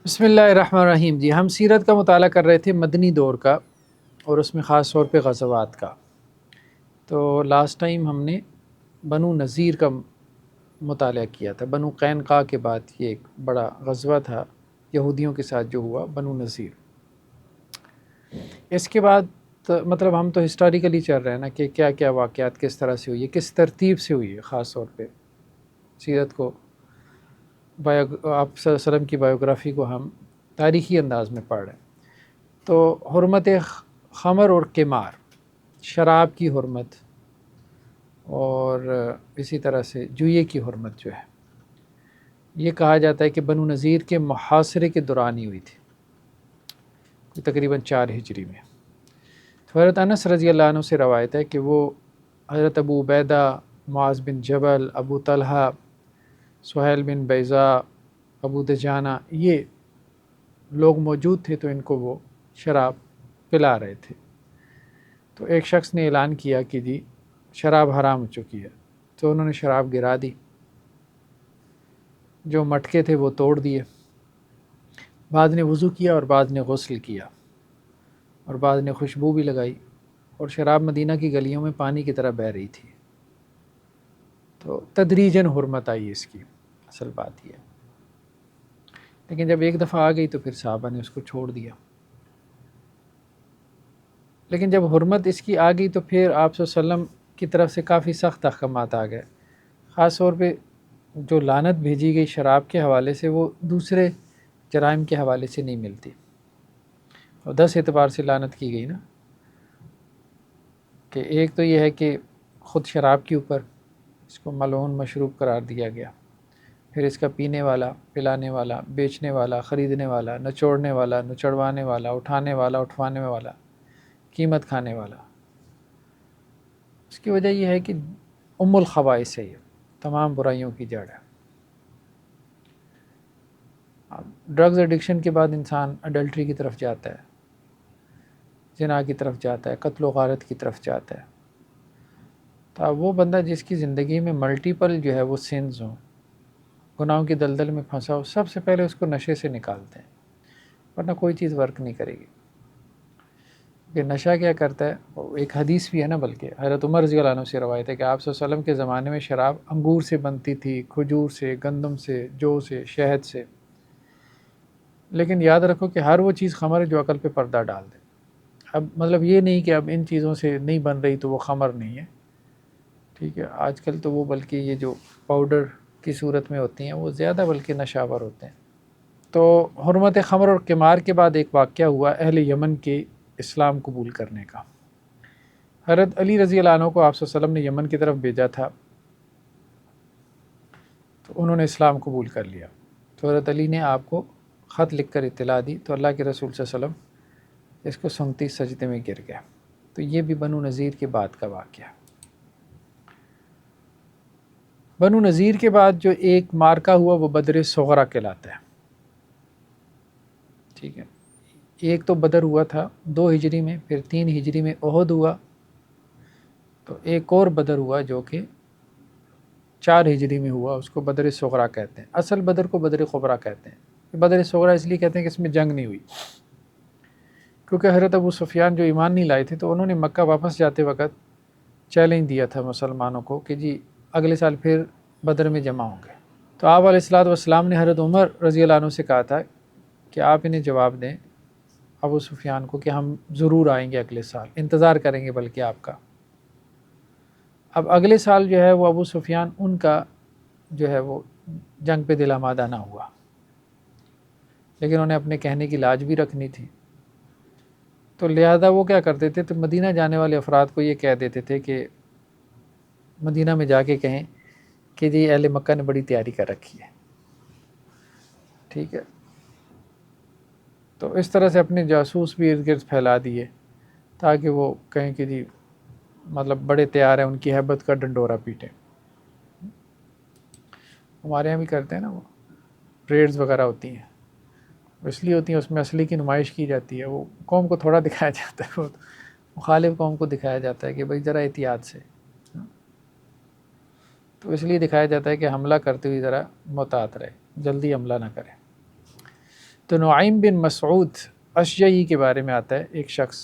بسم اللہ الرحمن الرحیم۔ جی ہم سیرت کا مطالعہ کر رہے تھے مدنی دور کا، اور اس میں خاص طور پہ غزوات کا۔ تو لاسٹ ٹائم ہم نے بنو نذیر کا مطالعہ کیا تھا۔ بنو قینقاع کے بعد یہ ایک بڑا غزوہ تھا یہودیوں کے ساتھ جو ہوا، بنو نذیر۔ اس کے بعد مطلب ہم تو ہسٹوریکلی چل رہے ہیں نا کہ کیا کیا واقعات کس طرح سے ہوئی ہے، کس ترتیب سے ہوئی ہے۔ خاص طور پہ سیرت کو، آپ صلی اللہ علیہ وسلم کی بایوگرافی کو ہم تاریخی انداز میں پڑھ رہے ہیں۔ تو حرمت خمر اور قمار، شراب کی حرمت، اور اسی طرح سے جوئے کی حرمت جو ہے، یہ کہا جاتا ہے کہ بنو نذیر کے محاصرے کے دوران ہی ہوئی تھی، تقریباً 4 ہجری میں۔ تو حضرت انس رضی اللہ عنہ سے روایت ہے کہ وہ حضرت ابو عبیدہ، معاذ بن جبل، ابو طلحہ، سہیل بن بیضاء، ابو دجانہ، یہ لوگ موجود تھے تو ان کو وہ شراب پلا رہے تھے۔ تو ایک شخص نے اعلان کیا کہ جی شراب حرام ہو چکی ہے، تو انہوں نے شراب گرا دی، جو مٹکے تھے وہ توڑ دیے، بعض نے وضو کیا اور بعض نے غسل کیا، اور بعض نے خوشبو بھی لگائی، اور شراب مدینہ کی گلیوں میں پانی کی طرح بہہ رہی تھی۔ تو تدریجاً حرمت آئی اس کی، اصل بات یہ ہے۔ لیکن جب ایک دفعہ آ گئی تو پھر صحابہ نے اس کو چھوڑ دیا۔ لیکن جب حرمت اس کی آ گئی تو پھر آپ صلی اللہ علیہ وسلم کی طرف سے کافی سخت احکامات آ گئے۔ خاص طور پہ جو لعنت بھیجی گئی شراب کے حوالے سے، وہ دوسرے جرائم کے حوالے سے نہیں ملتی، اور 10 اعتبار سے لعنت کی گئی نا، کہ ایک تو یہ ہے کہ خود شراب کے اوپر اس کو ملعون مشروب قرار دیا گیا، پھر اس کا پینے والا، پلانے والا، بیچنے والا، خریدنے والا، نچوڑنے والا، نچڑوانے والا، اٹھانے والا، اٹھوانے والا، قیمت کھانے والا۔ اس کی وجہ یہ ہے کہ ام الخبائث ہے، یہ تمام برائیوں کی جڑ ہے۔ ڈرگز ایڈکشن کے بعد انسان اڈلٹری کی طرف جاتا ہے، زنا کی طرف جاتا ہے، قتل و غارت کی طرف جاتا ہے۔ تو اب وہ بندہ جس کی زندگی میں ملٹیپل جو ہے وہ سینز ہوں، گناہوں کی دلدل میں پھنسا ہو، سب سے پہلے اس کو نشے سے نکالتے ہیں، ورنہ کوئی چیز ورک نہیں کرے گی۔ کہ نشہ کیا کرتا ہے، ایک حدیث بھی ہے نا، بلکہ حضرت عمر رضی اللہ عنہ سے روایت ہے کہ آپ صلی اللہ علیہ وسلم کے زمانے میں شراب انگور سے بنتی تھی، کھجور سے، گندم سے، جو سے، شہد سے۔ لیکن یاد رکھو کہ ہر وہ چیز خمر ہے جو عقل پہ پردہ ڈال دے۔ اب مطلب یہ نہیں کہ اب ان چیزوں سے نہیں بن رہی تو وہ خمر نہیں ہے، ٹھیک ہے۔ آج کل تو وہ بلکہ یہ جو پاؤڈر کی صورت میں ہوتی ہیں وہ زیادہ بلکہ نشاور ہوتے ہیں۔ تو حرمت خمر اور قمار کے بعد ایک واقعہ ہوا اہل یمن کے اسلام قبول کرنے کا۔ حضرت علی رضی اللہ عنہ کو آپ صلی اللہ علیہ وسلم نے یمن کی طرف بھیجا تھا، تو انہوں نے اسلام قبول کر لیا۔ تو حضرت علی نے آپ کو خط لکھ کر اطلاع دی، تو اللہ کے رسول صلی اللہ علیہ وسلم اس کو سنگتی سجدے میں گر گیا۔ تو یہ بھی بنو نذیر کے بعد کا واقعہ۔ بنو نذیر کے بعد جو ایک مارکہ ہوا وہ بدر صغرا کہلاتا ہے، ٹھیک ہے۔ ایک تو بدر ہوا تھا 2 ہجری میں، پھر 3 ہجری میں احد ہوا، تو ایک اور بدر ہوا جو کہ 4 ہجری میں ہوا، اس کو بدر صغرا کہتے ہیں۔ اصل بدر کو بدر کبریٰ کہتے ہیں۔ بدر صغرا اس لیے کہتے ہیں کہ اس میں جنگ نہیں ہوئی، کیونکہ حضرت ابو سفیان جو ایمان نہیں لائے تھے تو انہوں نے مکہ واپس جاتے وقت چیلنج دیا تھا مسلمانوں کو کہ جی اگلے سال پھر بدر میں جمع ہوں گے۔ تو آپ علیہ الصلوۃ والسلام نے حضرت عمر رضی اللہ عنہ سے کہا تھا کہ آپ انہیں جواب دیں ابو سفیان کو کہ ہم ضرور آئیں گے اگلے سال، انتظار کریں گے بلکہ آپ کا۔ اب اگلے سال جو ہے وہ ابو سفیان ان کا جو ہے وہ جنگ پہ دل آمادہ نہ ہوا، لیکن انہیں اپنے کہنے کی لاج بھی رکھنی تھی، تو لہذا وہ کیا کرتے تھے، تو مدینہ جانے والے افراد کو یہ کہہ دیتے تھے کہ مدینہ میں جا کے کہیں کہ جی اہل مکہ نے بڑی تیاری کر رکھی ہے، ٹھیک ہے۔ تو اس طرح سے اپنے جاسوس بھی ارد گرد پھیلا دیے تاکہ وہ کہیں کہ جی مطلب بڑے تیار ہیں، ان کی ہیبت کا ڈنڈورا پیٹیں۔ ہمارے یہاں بھی کرتے ہیں نا، وہ پریڈز وغیرہ ہوتی ہیں، اس لیے ہوتی ہیں، اس میں اصلی کی نمائش کی جاتی ہے، وہ قوم کو تھوڑا دکھایا جاتا ہے، وہ مخالف قوم کو دکھایا جاتا ہے کہ بھائی ذرا احتیاط سے، تو اس لیے دکھایا جاتا ہے کہ حملہ کرتے ہوئے ذرا محتاط رہے، جلدی حملہ نہ کرے۔ تو نعیم بن مسعود اشجعی کے بارے میں آتا ہے ایک شخص،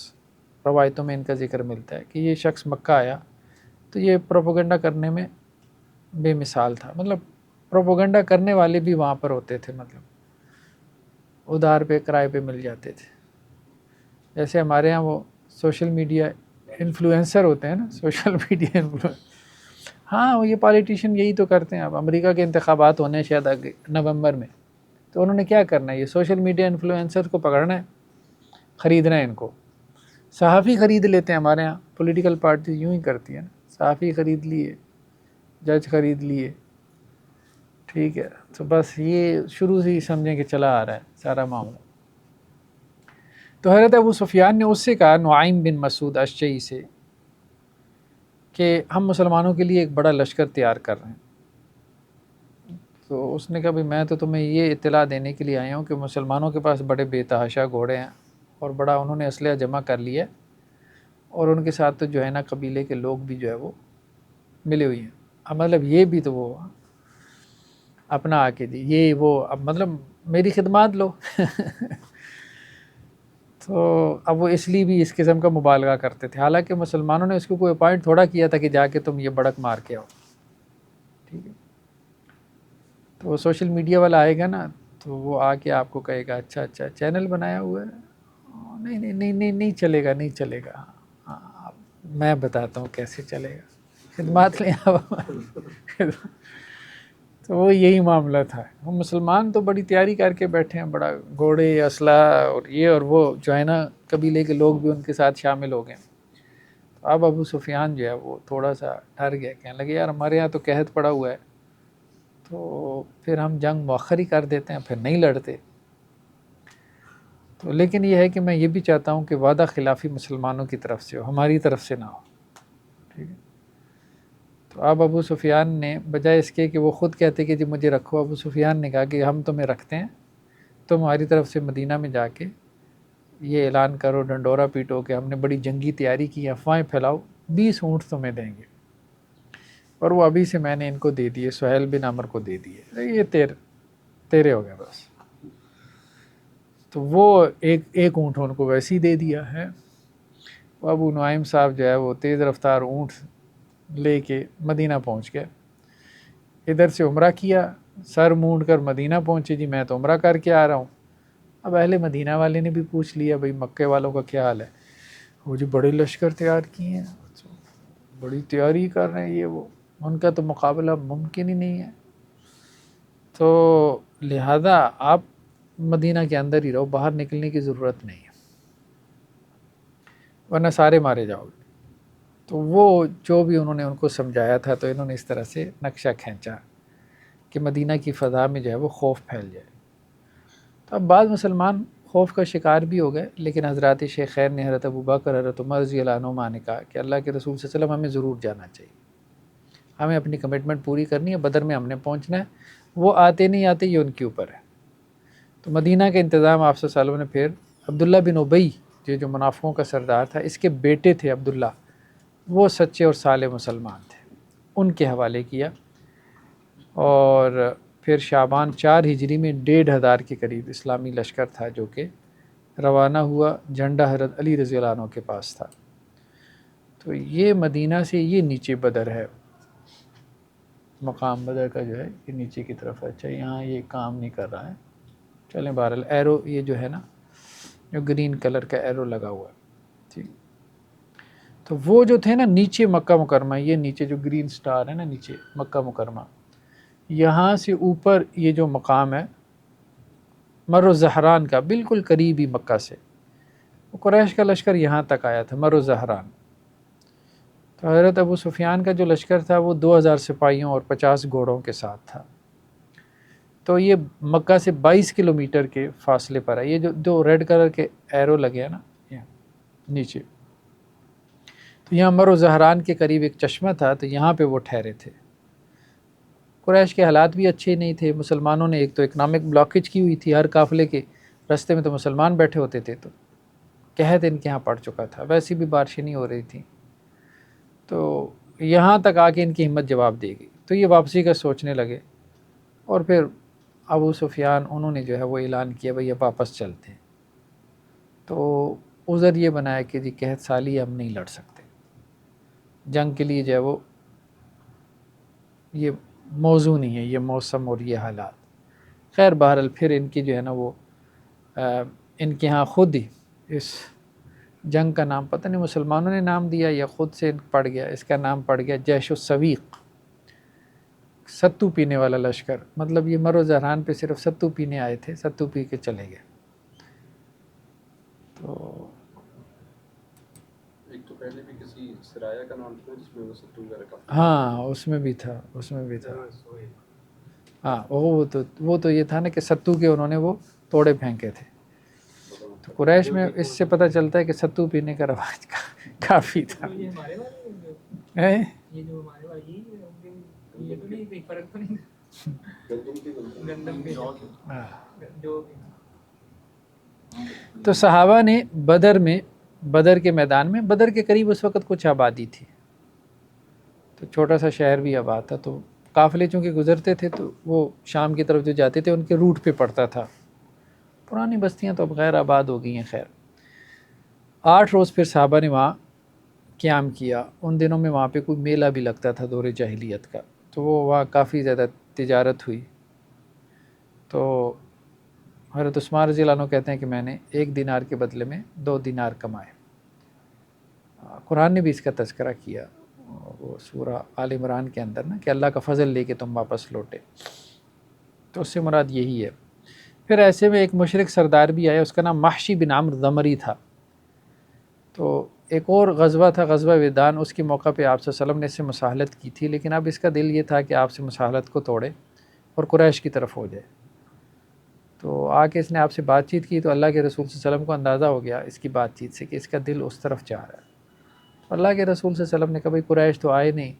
روایتوں میں ان کا ذکر ملتا ہے کہ یہ شخص مکہ آیا تو یہ پروپیگنڈا کرنے میں بے مثال تھا، مطلب پروپیگنڈا کرنے والے بھی وہاں پر ہوتے تھے، مطلب ادھار پہ کرائے پہ مل جاتے تھے، جیسے ہمارے ہاں وہ سوشل میڈیا انفلوئنسر ہوتے ہیں نا، سوشل میڈیا ہاں وہ یہ پالیٹیشین یہی تو کرتے ہیں۔ اب امریکہ کے انتخابات ہونے ہیں شاید آگے نومبر میں، تو انہوں نے کیا کرنا ہے، یہ سوشل میڈیا انفلوئنسر کو پکڑنا ہے، خریدنا ہے ان کو۔ صحافی خرید لیتے ہیں ہمارے ہاں، پولیٹیکل پارٹی یوں ہی کرتی ہیں نا، صحافی خرید لیے، جج خرید لیے، ٹھیک ہے، تو بس یہ شروع سے ہی سمجھیں کہ چلا آ رہا ہے سارا معاملہ۔ تو حضرت ابو سفیان نے اس سے کہا، نعیم بن مسعود اشجعی سے، کہ ہم مسلمانوں کے لیے ایک بڑا لشکر تیار کر رہے ہیں۔ تو اس نے کہا بھائی میں تو تمہیں یہ اطلاع دینے کے لیے آیا ہوں کہ مسلمانوں کے پاس بڑے بے تحاشا گھوڑے ہیں اور بڑا انہوں نے اسلحہ جمع کر لیا ہے، اور ان کے ساتھ تو جو ہے نا قبیلے کے لوگ بھی جو ہے وہ ملے ہوئے ہیں۔ اب مطلب یہ بھی تو وہ اپنا آ کے دی یہ وہ، اب مطلب میری خدمات لو تو اب وہ اس لیے بھی اس قسم کا مبالغہ کرتے تھے، حالانکہ مسلمانوں نے اس کو کوئی اپوائنٹ تھوڑا کیا تھا کہ جا کے تم یہ بڑک مار کے آؤ، ٹھیک ہے۔ تو وہ سوشل میڈیا والا آئے گا نا تو وہ آ کے آپ کو کہے گا اچھا اچھا چینل بنایا ہوا ہے، نہیں نہیں نہیں نہیں نہیں چلے گا، نہیں چلے گا، ہاں میں بتاتا ہوں کیسے چلے گا، خدمات لیں آپ تو وہ یہی معاملہ تھا۔ ہم مسلمان تو بڑی تیاری کر کے بیٹھے ہیں، بڑا گھوڑے اسلحہ اور یہ اور وہ، جو ہے نا قبیلے کے لوگ بھی ان کے ساتھ شامل ہو گئے۔ تو اب ابو سفیان جو ہے وہ تھوڑا سا ڈر گیا، کہنے لگے یار ہمارے یہاں تو قحط پڑا ہوا ہے، تو پھر ہم جنگ مؤخر ہی کر دیتے ہیں، پھر نہیں لڑتے۔ تو لیکن یہ ہے کہ میں یہ بھی چاہتا ہوں کہ وعدہ خلافی مسلمانوں کی طرف سے ہو، ہماری طرف سے نہ ہو، ٹھیک ہے۔ تو اب ابو سفیان نے بجائے اس کے کہ وہ خود کہتے کہ جی مجھے رکھو، ابو سفیان نے کہا کہ ہم تمہیں رکھتے ہیں، تم ہماری طرف سے مدینہ میں جا کے یہ اعلان کرو، ڈنڈورا پیٹو کہ ہم نے بڑی جنگی تیاری کی، افواہیں پھیلاؤ، 20 اونٹ تمہیں دیں گے، اور وہ ابھی سے میں نے ان کو دے دیے، سہیل بن عمر کو دے دیے، یہ تیرے ہو گئے بس۔ تو وہ ایک اونٹ ان کو ویسے ہی دے دیا ہے۔ وہ ابو نعیم صاحب جو ہے وہ تیز رفتار اونٹ لے کے مدینہ پہنچ گئے، ادھر سے عمرہ کیا، سر مونڈ کر مدینہ پہنچے، جی میں تو عمرہ کر کے آ رہا ہوں۔ اب اہل مدینہ والے نے بھی پوچھ لیا بھئی مکے والوں کا کیا حال ہے، وہ جی بڑے لشکر تیار کیے ہیں، بڑی تیاری کر رہے ہیں، یہ وہ، ان کا تو مقابلہ ممکن ہی نہیں ہے، تو لہذا آپ مدینہ کے اندر ہی رہو، باہر نکلنے کی ضرورت نہیں ہے ورنہ سارے مارے جاؤ گے۔ تو وہ جو بھی انہوں نے ان کو سمجھایا تھا، تو انہوں نے اس طرح سے نقشہ کھینچا کہ مدینہ کی فضا میں جو ہے وہ خوف پھیل جائے۔ تو اب بعض مسلمان خوف کا شکار بھی ہو گئے، لیکن حضرات شیخین نے، حضرت ابوبکر، حضرت عمر رضی اللہ عنہما نے کہا کہ اللہ کے رسول صلی اللہ علیہ وسلم ہمیں ضرور جانا چاہیے، ہمیں اپنی کمٹمنٹ پوری کرنی ہے، بدر میں ہم نے پہنچنا ہے، وہ آتے نہیں آتے یہ ان کے اوپر ہے۔ تو مدینہ کا انتظام آپ صلی اللہ علیہ وسلم نے پھر عبداللہ بن ابی جو منافقوں کا سردار تھا، اس کے بیٹے تھے عبداللہ، وہ سچے اور صالح مسلمان تھے، ان کے حوالے کیا، اور پھر شعبان 4 ہجری میں 1500 کے قریب اسلامی لشکر تھا جو کہ روانہ ہوا، جھنڈا حضرت علی رضی اللہ عنہ کے پاس تھا۔ تو یہ مدینہ سے یہ نیچے بدر ہے، مقام بدر کا جو ہے یہ نیچے کی طرف ہے۔ اچھا یہاں یہ کام نہیں کر رہا ہے، چلیں بہرحال ایرو یہ جو ہے نا، جو گرین کلر کا ایرو لگا ہوا ہے، ٹھیک۔ تو وہ جو تھے نا نیچے مکہ مکرمہ، یہ نیچے جو گرین سٹار ہے نا نیچے مکہ مکرمہ، یہاں سے اوپر یہ جو مقام ہے مر الزہران کا، بالکل قریب ہی مکہ سے، قریش کا لشکر یہاں تک آیا تھا، مر الزہران۔ تو حضرت ابو سفیان کا جو لشکر تھا وہ 2000 سپاہیوں اور 50 گھوڑوں کے ساتھ تھا۔ تو یہ مکہ سے 22 کلومیٹر کے فاصلے پر ہے، یہ جو دو ریڈ کلر کے ایرو لگے ہیں نا یہاں نیچے، تو یہاں مر الزہران کے قریب ایک چشمہ تھا، تو یہاں پہ وہ ٹھہرے تھے۔ قریش کے حالات بھی اچھے نہیں تھے، مسلمانوں نے ایک تو اکنامک بلاکیج کی ہوئی تھی، ہر قافلے کے رستے میں تو مسلمان بیٹھے ہوتے تھے، تو قحط ان کے ہاں پڑ چکا تھا، ویسے بھی بارشیں نہیں ہو رہی تھیں، تو یہاں تک آ کے ان کی ہمت جواب دے گئی، تو یہ واپسی کا سوچنے لگے، اور پھر ابو سفیان انہوں نے جو ہے وہ اعلان کیا بھئی اب واپس چلتے ہیں، تو عذر یہ بنایا کہ جی قحط سالی ہم نہیں لڑ سکتے، جنگ کے لیے جو ہے وہ یہ موضوع نہیں ہے، یہ موسم اور یہ حالات. خیر بہرحال پھر ان کی جو ہے نا وہ ان کے ہاں خود ہی اس جنگ کا نام پتہ نہیں مسلمانوں نے نام دیا یا خود سے پڑ گیا، اس کا نام پڑ گیا جیش السویق، ستو پینے والا لشکر. مطلب یہ مر و زہران پہ صرف ستو پینے آئے تھے، ستو پی کے چلے گئے. تو ایک تو پہلے بھی کسی سرایا کا نام تھا جس میں وہ ستو وغیرہ کا، ہاں اس میں بھی تھا، اس میں بھی تھا. ہاں وہ تو یہ تھا نا کہ ستو کے انہوں نے وہ توڑے پھینکے تھے. تو قریش میں اس سے پتہ چلتا ہے کہ ستو پینے کا رواج کافی تھا. تو صحابہ نے بدر کے میدان میں، بدر کے قریب اس وقت کچھ آبادی تھی، تو چھوٹا سا شہر بھی آباد تھا. تو قافلے چونکہ گزرتے تھے تو وہ شام کی طرف جو جاتے تھے ان کے روٹ پہ پڑتا تھا. پرانی بستیاں تو اب غیر آباد ہو گئی ہیں. خیر 8 روز پھر صحابہ نے وہاں قیام کیا. ان دنوں میں وہاں پہ کوئی میلہ بھی لگتا تھا دور جاہلیت کا، تو وہ وہاں کافی زیادہ تجارت ہوئی. تو حضرت عثمان رضی اللہ عنہ کہتے ہیں کہ میں نے 1 دینار کے بدلے میں 2 دینار کمائے. قرآن نے بھی اس کا تذکرہ کیا وہ سورہ آل عمران کے اندر نا، کہ اللہ کا فضل لے کے تم واپس لوٹے، تو اس سے مراد یہی ہے. پھر ایسے میں ایک مشرک سردار بھی آیا، اس کا نام محشی بن عمرو ضمری تھا. تو ایک اور غزوہ تھا، غزوہ ودان، اس کے موقع پہ آپ صلی اللہ علیہ وسلم نے اس سے مساہلت کی تھی، لیکن اب اس کا دل یہ تھا کہ آپ سے مساہلت کو توڑے اور قریش کی طرف ہو جائے. تو آ کے اس نے آپ سے بات چیت کی، تو اللہ کے رسول صلی اللہ علیہ وسلم کو اندازہ ہو گیا اس کی بات چیت سے کہ اس کا دل اس طرف جا رہا ہے. اللہ کے رسول صلی اللہ علیہ وسلم نے کہا بھائی قریش تو آئے نہیں،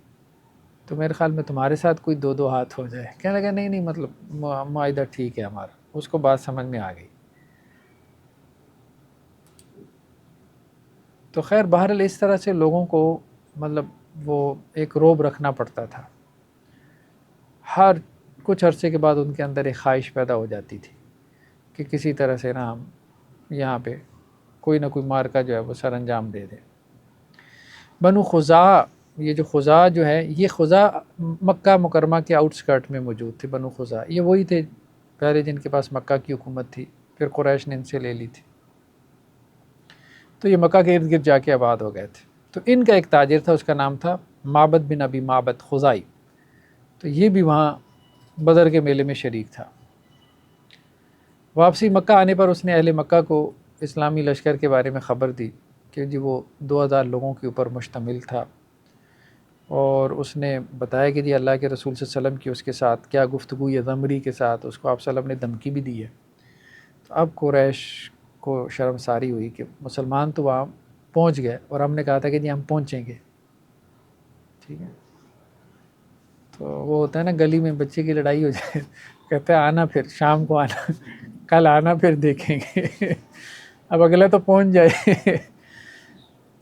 تو میرے خیال میں تمہارے ساتھ کوئی 2 ہاتھ ہو جائے. کہنے لگا نہیں مطلب معاہدہ ٹھیک ہے ہمارا. اس کو بات سمجھ میں آ گئی. تو خیر بہرحال اس طرح سے لوگوں کو مطلب وہ ایک روب رکھنا پڑتا تھا. ہر کچھ عرصے کے بعد ان کے اندر ایک خواہش پیدا ہو جاتی تھی کہ کسی طرح سے نا ہم یہاں پہ کوئی نہ کوئی مارکا جو ہے وہ سر انجام دے دیں. بنو خزاعہ، یہ جو خزاعہ جو ہے، یہ خزاعہ مکہ مکرمہ کے آؤٹ سکرٹ میں موجود تھے. بنو خزاعہ یہ وہی تھے پہلے جن کے پاس مکہ کی حکومت تھی، پھر قریش نے ان سے لے لی تھی. تو یہ مکہ کے ارد گرد جا کے آباد ہو گئے تھے. تو ان کا ایک تاجر تھا، اس کا نام تھا معبد بن ابی معبد خزائی. تو یہ بھی وہاں بدر کے میلے میں شریک تھا. واپسی مکہ آنے پر اس نے اہل مکہ کو اسلامی لشکر کے بارے میں خبر دی کہ جی وہ 2000 لوگوں کے اوپر مشتمل تھا، اور اس نے بتایا کہ جی اللہ کے رسول صلی اللہ علیہ وسلم کی اس کے ساتھ کیا گفتگو یا ضمری کے ساتھ اس کو آپ صلی اللہ علیہ وسلم نے دھمکی بھی دی ہے. تو اب قریش کو شرمساری ہوئی کہ مسلمان تو وہاں پہنچ گئے اور ہم نے کہا تھا کہ جی ہم پہنچیں گے. ٹھیک ہے، تو وہ ہوتا ہے نا گلی میں بچے کی لڑائی ہو جائے، کہتے ہیں آنا پھر شام کو آنا، کل آنا پھر دیکھیں گے. اب اگلا تو پہنچ جائے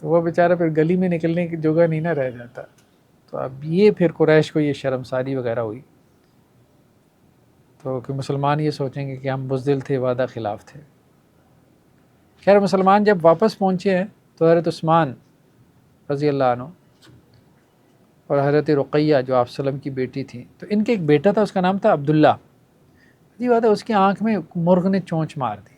تو وہ بیچارہ پھر گلی میں نکلنے کی جگہ نہیں نہ رہ جاتا. تو اب یہ پھر قریش کو یہ شرمساری وغیرہ ہوئی، تو کہ مسلمان یہ سوچیں گے کہ ہم بزدل تھے، وعدہ خلاف تھے. خیر مسلمان جب واپس پہنچے ہیں تو حضرت عثمان رضی اللہ عنہ اور حضرت رقیہ جو آپ وسلم کی بیٹی تھی، تو ان کے ایک بیٹا تھا، اس کا نام تھا عبداللہ. یہ بات ہے اس کی آنکھ میں مرغ نے چونچ مار دی،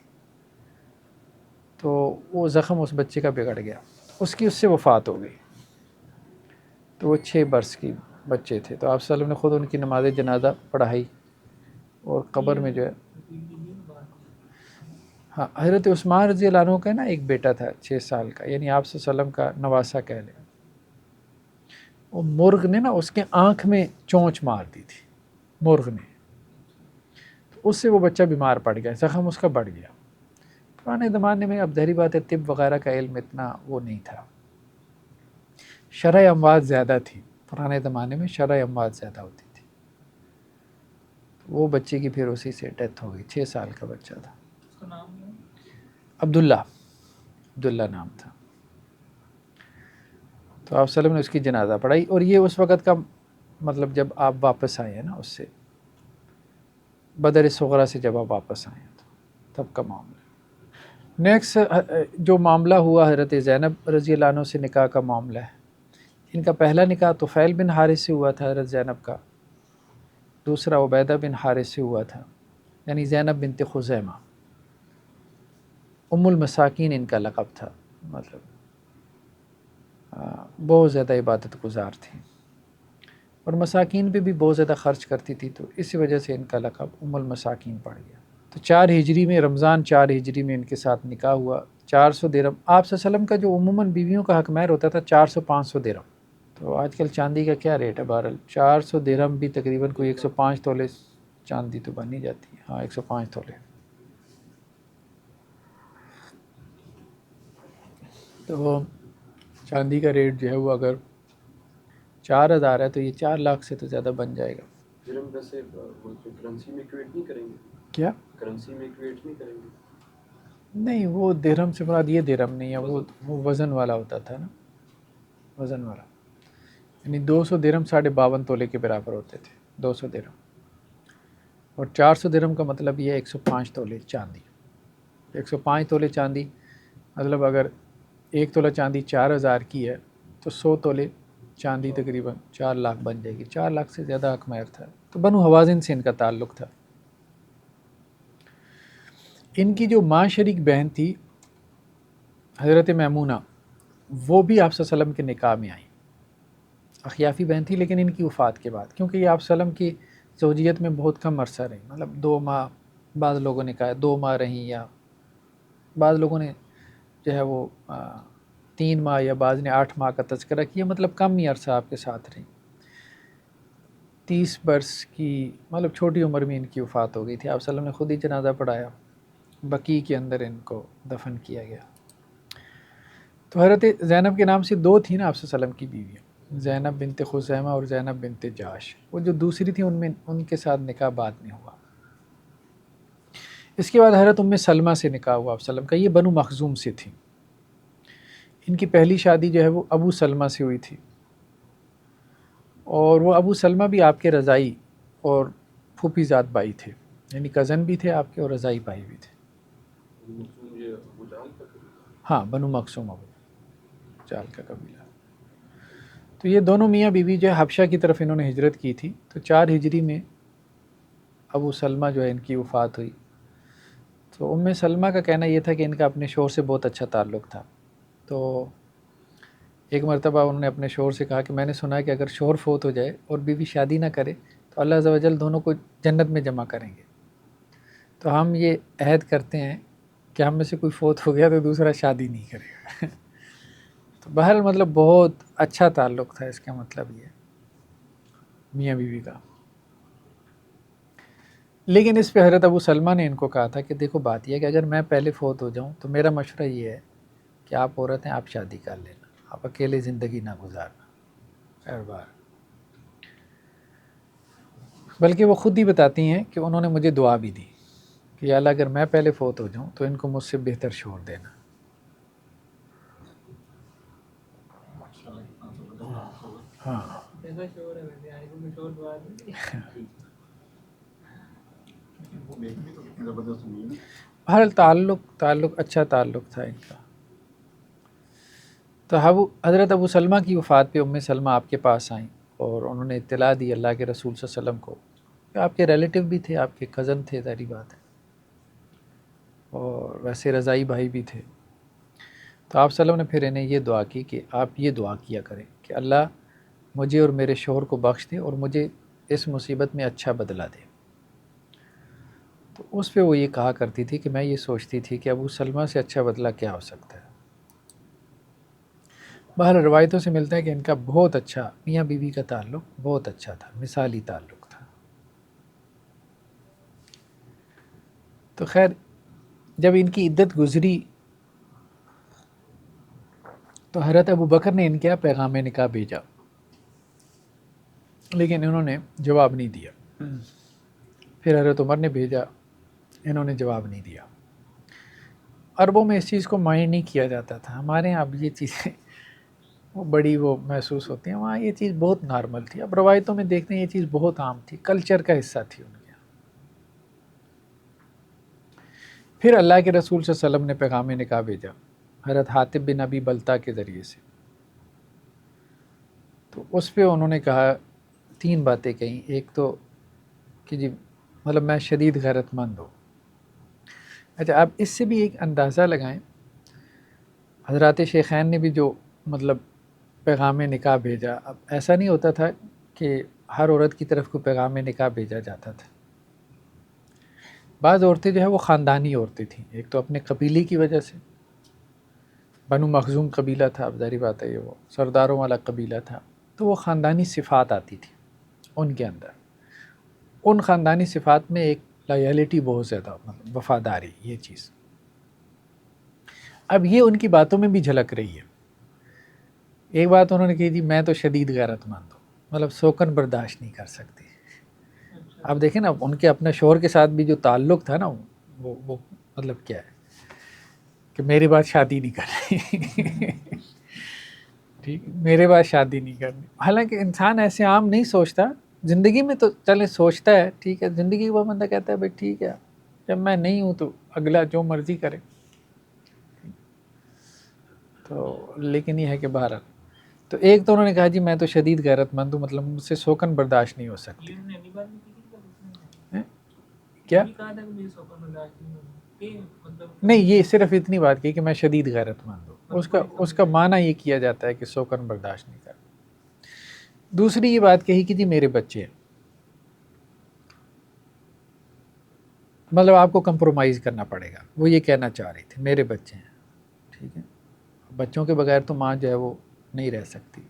تو وہ زخم اس بچے کا بگڑ گیا، اس کی اس سے وفات ہو گئی. تو وہ 6 برس کی بچے تھے. تو آپ صلی اللہ علیہ وسلم نے خود ان کی نماز جنازہ پڑھائی اور قبر میں جو ہے ہاں حضرت عثمان رضی اللہ عنہ کا نا ایک بیٹا تھا 6 سال کا، یعنی آپ صلی اللہ علیہ وسلم کا نواسا کہہ لیں. وہ مرغ نے نا اس کے آنکھ میں چونچ مار دی تھی مرغ نے، تو اس سے وہ بچہ بیمار پڑ گیا، زخم اس کا بڑھ گیا. پرانے زمانے میں اب ظاہری بات ہے طب وغیرہ کا علم اتنا وہ نہیں تھا، شرح اموات زیادہ تھی پرانے زمانے میں، شرح اموات زیادہ ہوتی تھی. وہ بچے کی پھر اسی سے ڈیتھ ہو گئی، 6 سال کا بچہ تھا. عبداللہ نام تھا. تو آپ صلی اللہ علیہ وسلم نے اس کی جنازہ پڑھائی. اور یہ اس وقت کا مطلب جب آپ واپس آئے ہیں نا اس سے، بدر صغرا سے جب آپ واپس آئے تب کا معاملہ۔ نیکسٹ جو معاملہ ہوا حضرت زینب رضی اللہ عنہ سے نکاح کا معاملہ ہے۔ ان کا پہلا نکاح طفیل بن حارث سے ہوا تھا حضرت زینب کا، دوسرا عبیدہ بن حارث سے ہوا تھا، یعنی زینب بنت خزیمہ۔ ام المساکین ان کا لقب تھا، مطلب بہت زیادہ عبادت گزار تھیں اور مساکین پہ بھی بہت زیادہ خرچ کرتی تھی، تو اسی وجہ سے ان کا لقب ام المساکین پڑ گیا۔ تو 4 ہجری میں، رمضان 4 ہجری میں ان کے ساتھ نکاح ہوا۔ 400 درہم، آپ صلی اللہ علیہ وسلم کا جو عموماً بیویوں کا حق مہر ہوتا تھا 400-500 درہم۔ تو آج کل چاندی کا کیا ریٹ ہے؟ بہرحال 400 درہم بھی تقریباً کوئی 105 تولے چاندی تو بن ہی جاتی ہے، ہاں 105 تولے۔ تو چاندی کا ریٹ جو ہے وہ اگر 4000 ہے تو یہ 4 لاکھ سے تو زیادہ بن جائے گا۔ درہم ویسے کرنسی میں ایکویٹ نہیں کریں گے؟ کیا کرنسی میں ایکویٹ نہیں کریں گے؟ نہیں، وہ درہم سے مراد یہ درہم نہیں ہے، وہ وزن والا ہوتا تھا نا، وزن والا، یعنی 200 درہم 52.5 تولے کے برابر ہوتے تھے، 200 درہم۔ اور 400 درہم کا مطلب یہ ہے 105 تولے چاندی۔ 105 تولے چاندی مطلب اگر 1 تولہ چاندی 4000 کی ہے تو 100 تولے چاندی تقریباً 4 لاکھ بن جائے گی۔ 4 لاکھ سے زیادہ حق مہر تھا۔ تو بنو حوازن سے ان کا تعلق تھا۔ ان کی جو ماں شریک بہن تھی حضرت میمونہ، وہ بھی آپ صلی اللہ علیہ وسلم کے نکاح میں آئیں، اخیافی بہن تھی لیکن ان کی وفات کے بعد، کیونکہ یہ آپ صلی اللہ علیہ وسلم کی زوجیت میں بہت کم عرصہ رہی، مطلب 2 ماہ، بعض لوگوں نے کہا 2 ماہ رہیں، یا بعض لوگوں نے جو ہے وہ 3 ماہ، یا بعض نے 8 ماہ کا تذکرہ کیا، مطلب کم ہی عرصہ آپ کے ساتھ رہیں۔ 30 برس کی مطلب چھوٹی عمر میں ان کی وفات ہو گئی تھی۔ آپ صلی اللہ علیہ وسلم نے خود ہی جنازہ پڑھایا، بقیع کے اندر ان کو دفن کیا گیا۔ تو حضرت زینب کے نام سے 2 تھیں نا آپ صلی اللہ علیہ وسلم کی بیویاں، زینب بنت خزیمہ اور زینب بنت جاش۔ وہ جو دوسری تھی ان کے ساتھ نکاح بعد میں ہوا۔ اس کے بعد حضرت ام سلمہ سے نکاح ہوا آپ صلی اللہ علیہ وسلم کا، یہ بنو مخزوم سے تھی۔ ان کی پہلی شادی جو ہے وہ ابو سلمہ سے ہوئی تھی، اور وہ ابو سلمہ بھی آپ کے رضائی اور پھوپھی زاد بھائی تھے، یعنی کزن بھی تھے آپ کے اور رضائی بھائی بھی تھے۔ یہ ابو جہل کا قبیلہ؟ ہاں، بنو مخزوم ابو جہل کا قبیلہ۔ تو یہ دونوں میاں بیوی جو ہے حبشہ کی طرف انہوں نے ہجرت کی تھی۔ تو 4 ہجری میں ابو سلمہ جو ہے ان کی وفات ہوئی۔ تو ام سلمہ کا کہنا یہ تھا کہ ان کا اپنے شوہر سے بہت اچھا تعلق تھا۔ تو ایک مرتبہ انہوں نے اپنے شوہر سے کہا کہ میں نے سنا ہے کہ اگر شوہر فوت ہو جائے اور بیوی شادی نہ کرے تو اللہ عز و جل دونوں کو جنت میں جمع کریں گے۔ تو ہم یہ عہد کرتے ہیں کہ ہم میں سے کوئی فوت ہو گیا تو دوسرا شادی نہیں کرے گا۔ تو بہرحال مطلب بہت اچھا تعلق تھا، اس کا مطلب یہ میاں بیوی کا۔ لیکن اس پہ حضرت ابو سلمہ نے ان کو کہا تھا کہ دیکھو بات یہ ہے کہ اگر میں پہلے فوت ہو جاؤں تو میرا مشورہ یہ ہے کہ آپ عورت ہیں، آپ شادی کر لینا، آپ اکیلے زندگی نہ گزارنا ہر بار۔ بلکہ وہ خود ہی بتاتی ہیں کہ انہوں نے مجھے دعا بھی دی کہ یا اللہ اگر میں پہلے فوت ہو جاؤں تو ان کو مجھ سے بہتر شوہر دینا۔ ہاں، بہرحال تعلق اچھا تعلق تھا ان کا۔ تو حضرت ابو سلمہ کی وفات پہ ام سلمہ آپ کے پاس آئیں اور انہوں نے اطلاع دی اللہ کے رسول صلی اللہ علیہ وسلم کو، کہ آپ کے ریلیٹیو بھی تھے، آپ کے کزن تھے، ظاہری بات ہے، اور ویسے رضائی بھائی بھی تھے۔ تو آپ صلی اللہ علیہ وسلم نے پھر انہیں یہ دعا کی کہ آپ یہ دعا کیا کریں کہ اللہ مجھے اور میرے شوہر کو بخش دے اور مجھے اس مصیبت میں اچھا بدلہ دے۔ تو اس پہ وہ یہ کہا کرتی تھی کہ میں یہ سوچتی تھی کہ ابو سلمہ سے اچھا بدلہ کیا ہو سکتا ہے۔ بہرحال روایتوں سے ملتا ہے کہ ان کا بہت اچھا میاں بیوی کا تعلق بہت اچھا تھا، مثالی تعلق تھا۔ تو خیر جب ان کی عدت گزری تو حضرت ابو بکر نے ان کا پیغام نکاح بھیجا، لیکن انہوں نے جواب نہیں دیا۔ پھر حضرت عمر نے بھیجا، انہوں نے جواب نہیں دیا۔ عربوں میں اس چیز کو مائنڈ نہیں کیا جاتا تھا، ہمارے یہاں اب یہ چیزیں وہ بڑی وہ محسوس ہوتی ہیں، وہاں یہ چیز بہت نارمل تھی۔ اب روایتوں میں دیکھتے ہیں یہ چیز بہت عام تھی، کلچر کا حصہ تھی ان کے یہاں۔ پھر اللہ کے رسول صلی اللہ علیہ وسلم نے پیغام نکاح بھیجا حضرت حاتب بن ابی بلتا کے ذریعے سے. تو اس پہ انہوں نے کہا 3 باتیں کہیں. ایک تو کہ جی مطلب میں شدید غیرت مند ہوں. اچھا آپ اس سے بھی ایک اندازہ لگائیں، حضرات شیخین نے بھی جو مطلب پیغام نکاح بھیجا، اب ایسا نہیں ہوتا تھا کہ ہر عورت کی طرف کو پیغام نکاح بھیجا جاتا تھا. بعض عورتیں جو ہے وہ خاندانی عورتیں تھیں. ایک تو اپنے قبیلے کی وجہ سے، بنو مخزوم قبیلہ تھا، اب ظاہری بات ہے یہ وہ سرداروں والا قبیلہ تھا، تو وہ خاندانی صفات آتی تھی ان کے اندر. ان خاندانی صفات میں ایک لائلٹی بہت زیادہ، مطلب وفاداری، یہ چیز اب یہ ان کی باتوں میں بھی جھلک رہی ہے. ایک بات انہوں نے کہی تھی میں تو شدید غیرت مند ہوں، مطلب سوکن برداشت نہیں کر سکتی. اب دیکھیں نا ان کے اپنے شوہر کے ساتھ بھی جو تعلق تھا نا وہ مطلب کیا ہے کہ میرے بعد شادی نہیں کرنی ٹھیک، میرے بعد شادی نہیں کرنی. حالانکہ انسان ایسے عام نہیں سوچتا زندگی میں، تو چلے سوچتا ہے ٹھیک ہے، زندگی وہ بندہ کہتا ہے بھائی ٹھیک ہے جب میں نہیں ہوں تو اگلا جو مرضی کرے. تو لیکن یہ ہے کہ بہرحال تو ایک تو انہوں نے کہا جی میں تو شدید غیرت مند ہوں، مطلب مجھ سے سوکن برداشت نہیں ہو سکتی. کیا نہیں، یہ صرف اتنی بات کی کہ میں شدید غیرت مند ہوں، اس کا معنی یہ کیا جاتا ہے کہ سوکن برداشت نہیں کرتا. دوسری یہ بات کہی کہ جی میرے بچے ہیں، مطلب آپ کو کمپرومائز کرنا پڑے گا. وہ یہ کہنا چاہ رہی تھی میرے بچے ہیں، ٹھیک ہے، بچوں کے بغیر تو ماں جو ہے وہ نہیں رہ سکتی.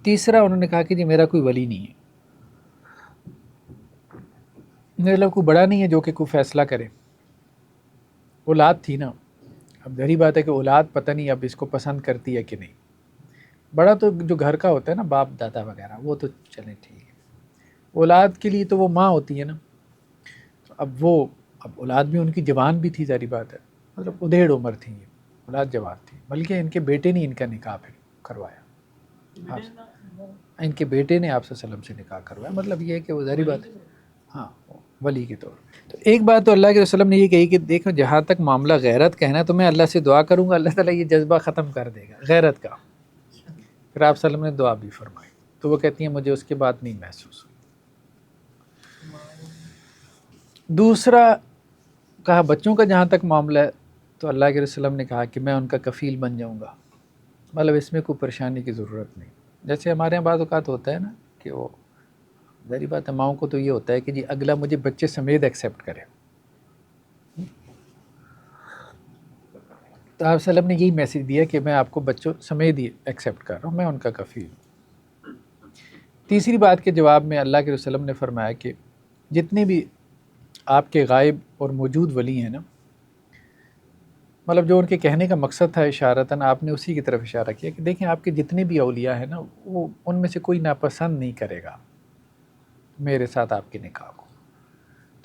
تیسرا انہوں نے کہا کہ جی میرا کوئی ولی نہیں ہے، میرے لوگ کوئی بڑا نہیں ہے جو کہ کوئی فیصلہ کرے. اولاد تھی نا، اب ظاہری بات ہے کہ اولاد پتہ نہیں اب اس کو پسند کرتی ہے کہ نہیں. بڑا تو جو گھر کا ہوتا ہے نا، باپ دادا وغیرہ، وہ تو چلیں ٹھیک ہے. اولاد کے لیے تو وہ ماں ہوتی ہے نا. اب اولاد بھی ان کی جوان بھی تھی، ظاہری بات ہے، مطلب ادھیڑ عمر تھی یہ، اولاد جوان تھی. بلکہ ان کے بیٹے نے ان کا نکاح پھر کروایا، ان کے بیٹے نے آپ صلی اللہ علیہ وسلم سے نکاح کروایا. مطلب یہ ہے کہ وہ ظاہری بات ہے، ہاں ولی کے طور پہ. تو ایک بات تو اللہ کے وسلم نے یہ کہی کہ دیکھو جہاں تک معاملہ غیرت کا ہے نا، تو میں اللہ سے دعا کروں گا، اللہ تعالیٰ یہ جذبہ ختم کر دے گا غیرت کا. پھر آپ صلی اللہ علیہ وسلم نے دعا بھی فرمائی. تو وہ کہتی ہیں مجھے اس کے بعد نہیں محسوس ہوئی. دوسرا کہا بچوں کا جہاں تک معاملہ ہے تو اللہ کے رسول نے کہا کہ میں ان کا کفیل بن جاؤں گا، مطلب اس میں کوئی پریشانی کی ضرورت نہیں. جیسے ہمارے یہاں بعض اوقات ہوتا ہے نا کہ وہ ظاہری بات ہے ماؤں کو تو یہ ہوتا ہے کہ جی اگلا مجھے بچے سمیت ایکسیپٹ کرے. تو آپ وسلم نے یہی میسیج دیا کہ میں آپ کو بچوں سمیت ہی ایکسیپٹ کر رہا ہوں، میں ان کا کفیل ہوں. تیسری بات کے جواب میں اللہ کے رسول نے فرمایا کہ جتنے بھی آپ کے غائب اور موجود ولی ہیں نا، مطلب جو ان کے کہنے کا مقصد تھا اشارتاً، آپ نے اسی کی طرف اشارہ کیا کہ دیکھیں آپ کے جتنے بھی اولیاء ہیں نا، وہ ان میں سے کوئی ناپسند نہیں کرے گا میرے ساتھ آپ کے نکاح کو.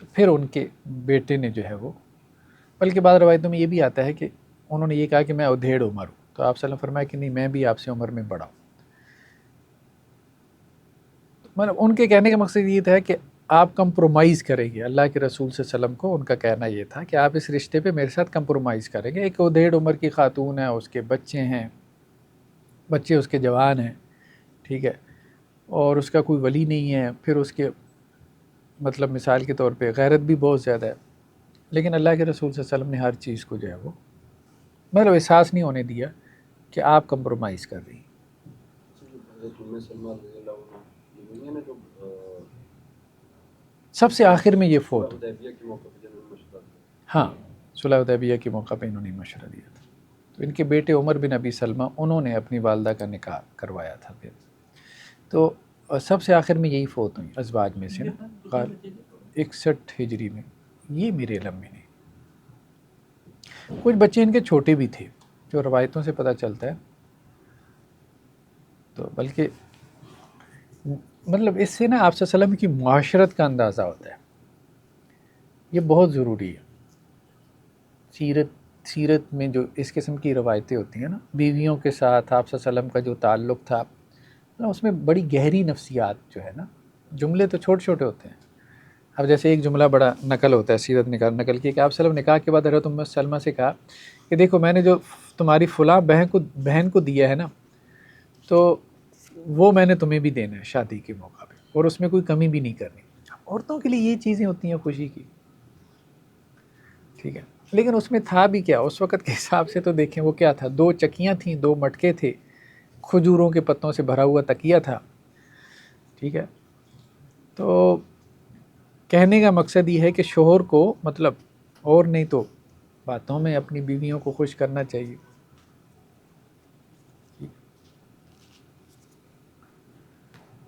تو پھر ان کے بیٹے نے جو ہے وہ، بلکہ بعض روایتوں میں یہ بھی آتا ہے کہ انہوں نے یہ کہا کہ میں ادھیڑ عمر ہوں. تو آپ صلی اللہ علیہ وسلم فرمایا کہ نہیں، میں بھی آپ سے عمر میں بڑا ہوں. مطلب ان کے کہنے کا مقصد یہ تھا کہ آپ کمپرومائز کریں گے. اللہ کے رسول صلی اللہ علیہ وسلم کو ان کا کہنا یہ تھا کہ آپ اس رشتے پہ میرے ساتھ کمپرومائز کریں گے. ایک ادھیڑ عمر کی خاتون ہے، اس کے بچے ہیں، بچے اس کے جوان ہیں، ٹھیک ہے، اور اس کا کوئی ولی نہیں ہے. پھر اس کے مطلب مثال کے طور پہ غیرت بھی بہت زیادہ ہے، لیکن اللہ کے رسول صلی اللہ علیہ وسلم نے ہر چیز کو جو ہے وہ مطلب احساس نہیں ہونے دیا کہ آپ کمپرومائز کر رہی ہیں. سب سے آخر میں یہ فوت، ہاں صلح حدیبیہ کے موقع پہ انہوں نے مشورہ دیا تھا. تو ان کے بیٹے عمر بن ابی سلمہ، انہوں نے اپنی والدہ کا نکاح کروایا تھا. پھر تو سب سے آخر میں یہی فوت ہوئی ازواج میں سے نا، 61 ہجری میں. یہ میرے علم میں نہیں. کچھ بچے ان کے چھوٹے بھی تھے جو روایتوں سے پتہ چلتا ہے. تو بلکہ مطلب اس سے نا آپ صلی اللہ علیہ وسلم کی معاشرت کا اندازہ ہوتا ہے. یہ بہت ضروری ہے. سیرت میں جو اس قسم کی روایتیں ہوتی ہیں نا، بیویوں کے ساتھ آپ صلی اللہ علیہ وسلم کا جو تعلق تھا، اس میں بڑی گہری نفسیات جو ہے نا، جملے تو چھوٹے چھوٹے ہوتے ہیں، اب جیسے ایک جملہ بڑا نقل ہوتا ہے، سیرت نقل کی کہ آپ وسلم نکاح کے بعد حضرت ام سلمہ سے کہا کہ دیکھو میں نے جو تمہاری فلاں بہن کو دیا ہے نا، تو وہ میں نے تمہیں بھی دینا ہے شادی کے موقع پہ، اور اس میں کوئی کمی بھی نہیں کرنی۔ عورتوں کے لیے یہ چیزیں ہوتی ہیں خوشی کی، ٹھیک ہے، لیکن اس میں تھا بھی کیا اس وقت کے حساب سے؟ تو دیکھیں وہ کیا تھا، 2 چکیاں تھیں، 2 مٹکے تھے، کھجوروں کے پتوں سے بھرا ہوا تکیہ تھا، ٹھیک ہے۔ تو کہنے کا مقصد یہ ہے کہ شوہر کو مطلب اور نہیں تو باتوں میں اپنی بیویوں کو خوش کرنا چاہیے۔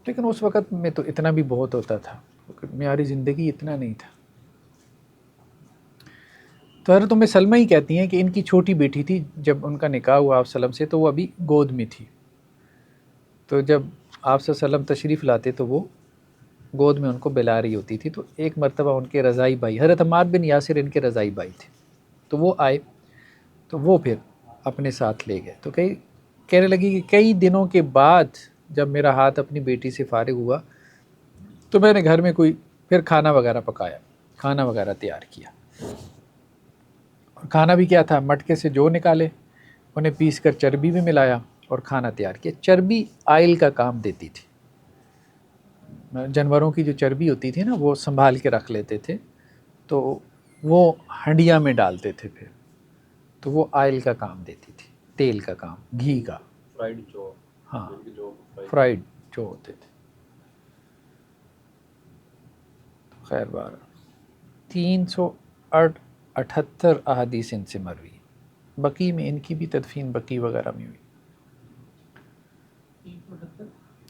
لیکن اس وقت میں تو اتنا بھی بہت ہوتا تھا، معیاری زندگی اتنا نہیں تھا۔ تو حضرت ام سلمہ ہی کہتی ہیں کہ ان کی چھوٹی بیٹی تھی، جب ان کا نکاح ہوا آپ وسلم سے تو وہ ابھی گود میں تھی، تو جب آپ صلی اللہ علیہ وسلم تشریف لاتے تو وہ گود میں ان کو بلا رہی ہوتی تھی۔ تو ایک مرتبہ ان کے رضائی بھائی حضرت عمار بن یاسر ان کے رضائی بھائی تھے، تو وہ آئے، تو وہ پھر اپنے ساتھ لے گئے۔ تو کہنے لگی کہ کئی دنوں کے بعد جب میرا ہاتھ اپنی بیٹی سے فارغ ہوا تو میں نے گھر میں کوئی پھر کھانا وغیرہ پکایا، کھانا وغیرہ تیار کیا، اور کھانا بھی کیا تھا، مٹکے سے جو نکالے انہیں پیس کر چربی بھی ملایا اور کھانا تیار کیا۔ چربی آئل کا کام دیتی تھی، جانوروں کی جو چربی ہوتی تھی نا وہ سنبھال کے رکھ لیتے تھے، تو وہ ہنڈیا میں ڈالتے تھے پھر، تو وہ آئل کا کام دیتی تھی، تیل کا کام، گھی کا، فرائیڈ جو، ہاں جو فرائیڈ جو ہوتے تھے۔ خیر بار 378 احادیث ان سے مروی، بقی میں ان کی بھی تدفین بقی وغیرہ میں ہوئی،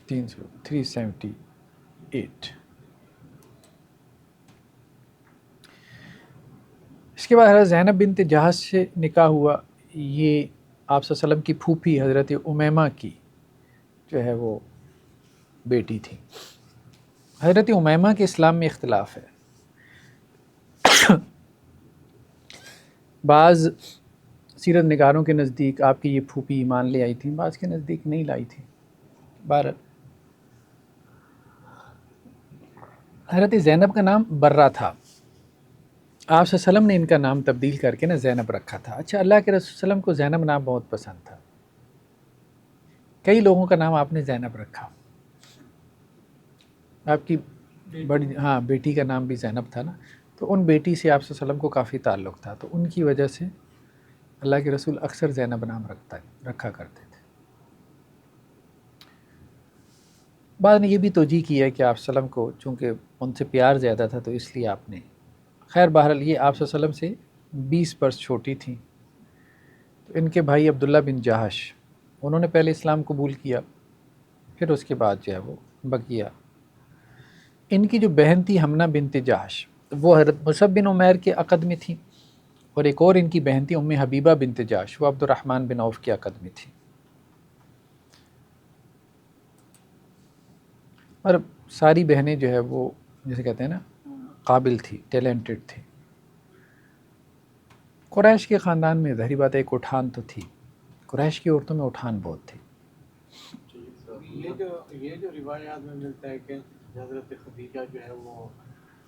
378۔ اس کے بعد حضرت زینب بنت جہش سے نکاح ہوا، یہ آپ صلی اللہ علیہ وسلم کی پھوپھی حضرت امیمہ کی جو ہے وہ بیٹی تھی۔ حضرت امیمہ کے اسلام میں اختلاف ہے، بعض سیرت نگاروں کے نزدیک آپ کی یہ پھوپھی ایمان لے آئی تھی، بعض کے نزدیک نہیں لائی تھی۔ بہرحال حضرت زینب کا نام برہ تھا، آپ صلی اللہ علیہ وسلم نے ان کا نام تبدیل کر کے نا زینب رکھا تھا۔ اچھا، اللہ کے رسول صلی اللہ علیہ وسلم کو زینب نام بہت پسند تھا، کئی لوگوں کا نام آپ نے زینب رکھا، آپ کی بڑی بیٹی کا نام بھی زینب تھا نا، تو ان بیٹی سے آپ صلی اللہ علیہ وسلم کو کافی تعلق تھا، تو ان کی وجہ سے اللہ کے رسول اکثر زینب نام رکھا کرتے تھے۔ بعد نے یہ بھی توجیہ کی ہے کہ آپ صلی اللہ علیہ وسلم کو چونکہ ان سے پیار زیادہ تھا تو اس لیے آپ نے، خیر بہرحال یہ آپ صلی اللہ علیہ وسلم سے 20 برس چھوٹی تھیں۔ تو ان کے بھائی عبداللہ بن جہش انہوں نے پہلے اسلام قبول کیا، پھر اس کے بعد جو ہے وہ بقیہ۔ ان کی جو بہن تھی حمنہ بنت جہش، وہ حضرت مصعب بن عمیر کے عقد میں تھی، اور ایک اور ان کی بہن تھی ام حبیبہ بنت جہش، وہ عبد الرحمن بن عوف کے عقد میں تھی۔ اور ساری بہنیں جو ہے وہ جیسے کہتے ہیں نا قابل تھی، ٹیلنٹڈ تھی۔ قریش کے خاندان میں ظاہری بات ہے ایک اٹھان تو تھی، قریش کی عورتوں میں اٹھان بہت تھی۔ یہ جو روایات میں ملتا ہے کہ حضرت خدیجہ جو ہے وہ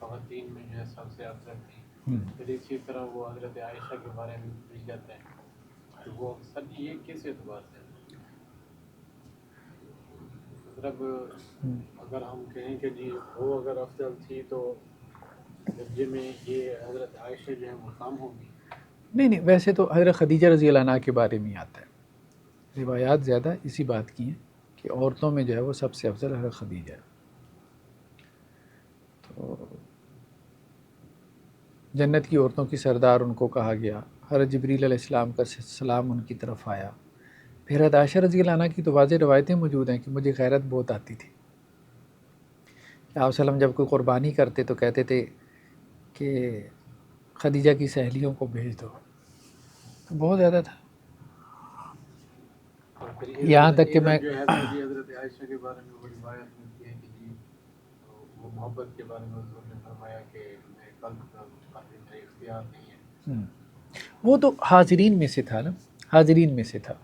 خواتین میں جو ہے سب سے افضل تھی، پھر اسی طرح وہ حضرت عائشہ کے بارے میں مل جاتا ہے، تو وہ سب یہ کس اعتبار سے؟ مطلب اگر ہم کہیں کہ جی وہ اگر افضل تھی تو درجے میں یہ حضرت عائشہ جو ہے وہ کام ہوگی؟ نہیں، ویسے تو حضرت خدیجہ رضی اللہ عنہ کے بارے میں آتا ہے، روایات زیادہ اسی بات کی ہیں کہ عورتوں میں جو ہے وہ سب سے افضل حضرت خدیجہ ہے۔ تو جنت کی عورتوں کی سردار ان کو کہا گیا، حضرت جبریل علیہ السلام کا سلام ان کی طرف آیا۔ پھر حضرت عائشہ رضی اللہ عنہ کی تو واضح روایتیں موجود ہیں کہ مجھے غیرت بہت آتی تھی، کہ آپ وسلم جب کوئی قربانی کرتے تو کہتے تھے کہ خدیجہ کی سہیلیوں کو بھیج دو، تو بہت زیادہ تھا، یہاں تک کہ میں حضرت عائشہ کے بارے میں وہ روایت ملتی ہے کہ جی وہ محبت کے بارے میں حضور نے فرمایا کہ میں قلب کا میرے اختیار نہیں ہے۔ وہ تو حاضرین میں سے تھا نا، حاضرین میں سے تھا،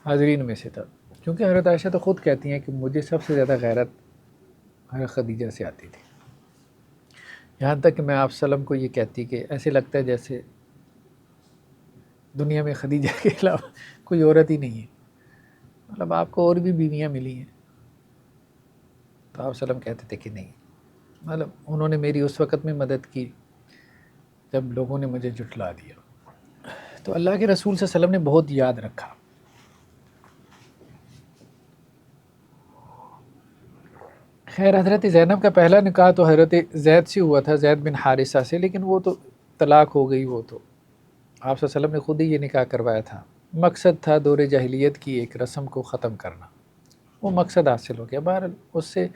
حاضرین میں سے تھا، کیونکہ حضرت عائشہ تو خود کہتی ہیں کہ مجھے سب سے زیادہ غیرت حضرت خدیجہ سے آتی تھی۔ یہاں تک کہ میں آپ وسلم کو یہ کہتی کہ ایسے لگتا ہے جیسے دنیا میں خدیجہ کے علاوہ کوئی عورت ہی نہیں ہے، مطلب آپ کو اور بھی بیویاں ملی ہیں. تو آپ وسلم کہتے تھے کہ نہیں، مطلب انہوں نے میری اس وقت میں مدد کی جب لوگوں نے مجھے جھٹلا دیا. تو اللہ کے رسول صلی اللہ علیہ وسلم نے بہت یاد رکھا. خیر حضرت زینب کا پہلا نکاح تو حضرت زید سے ہوا تھا، زید بن حارثہ سے، لیکن وہ تو طلاق ہو گئی. وہ تو آپ صلی اللہ علیہ وسلم نے خود ہی یہ نکاح کروایا تھا. مقصد تھا دور جاہلیت کی ایک رسم کو ختم کرنا، وہ مقصد حاصل ہو گیا. بہرحال اس سے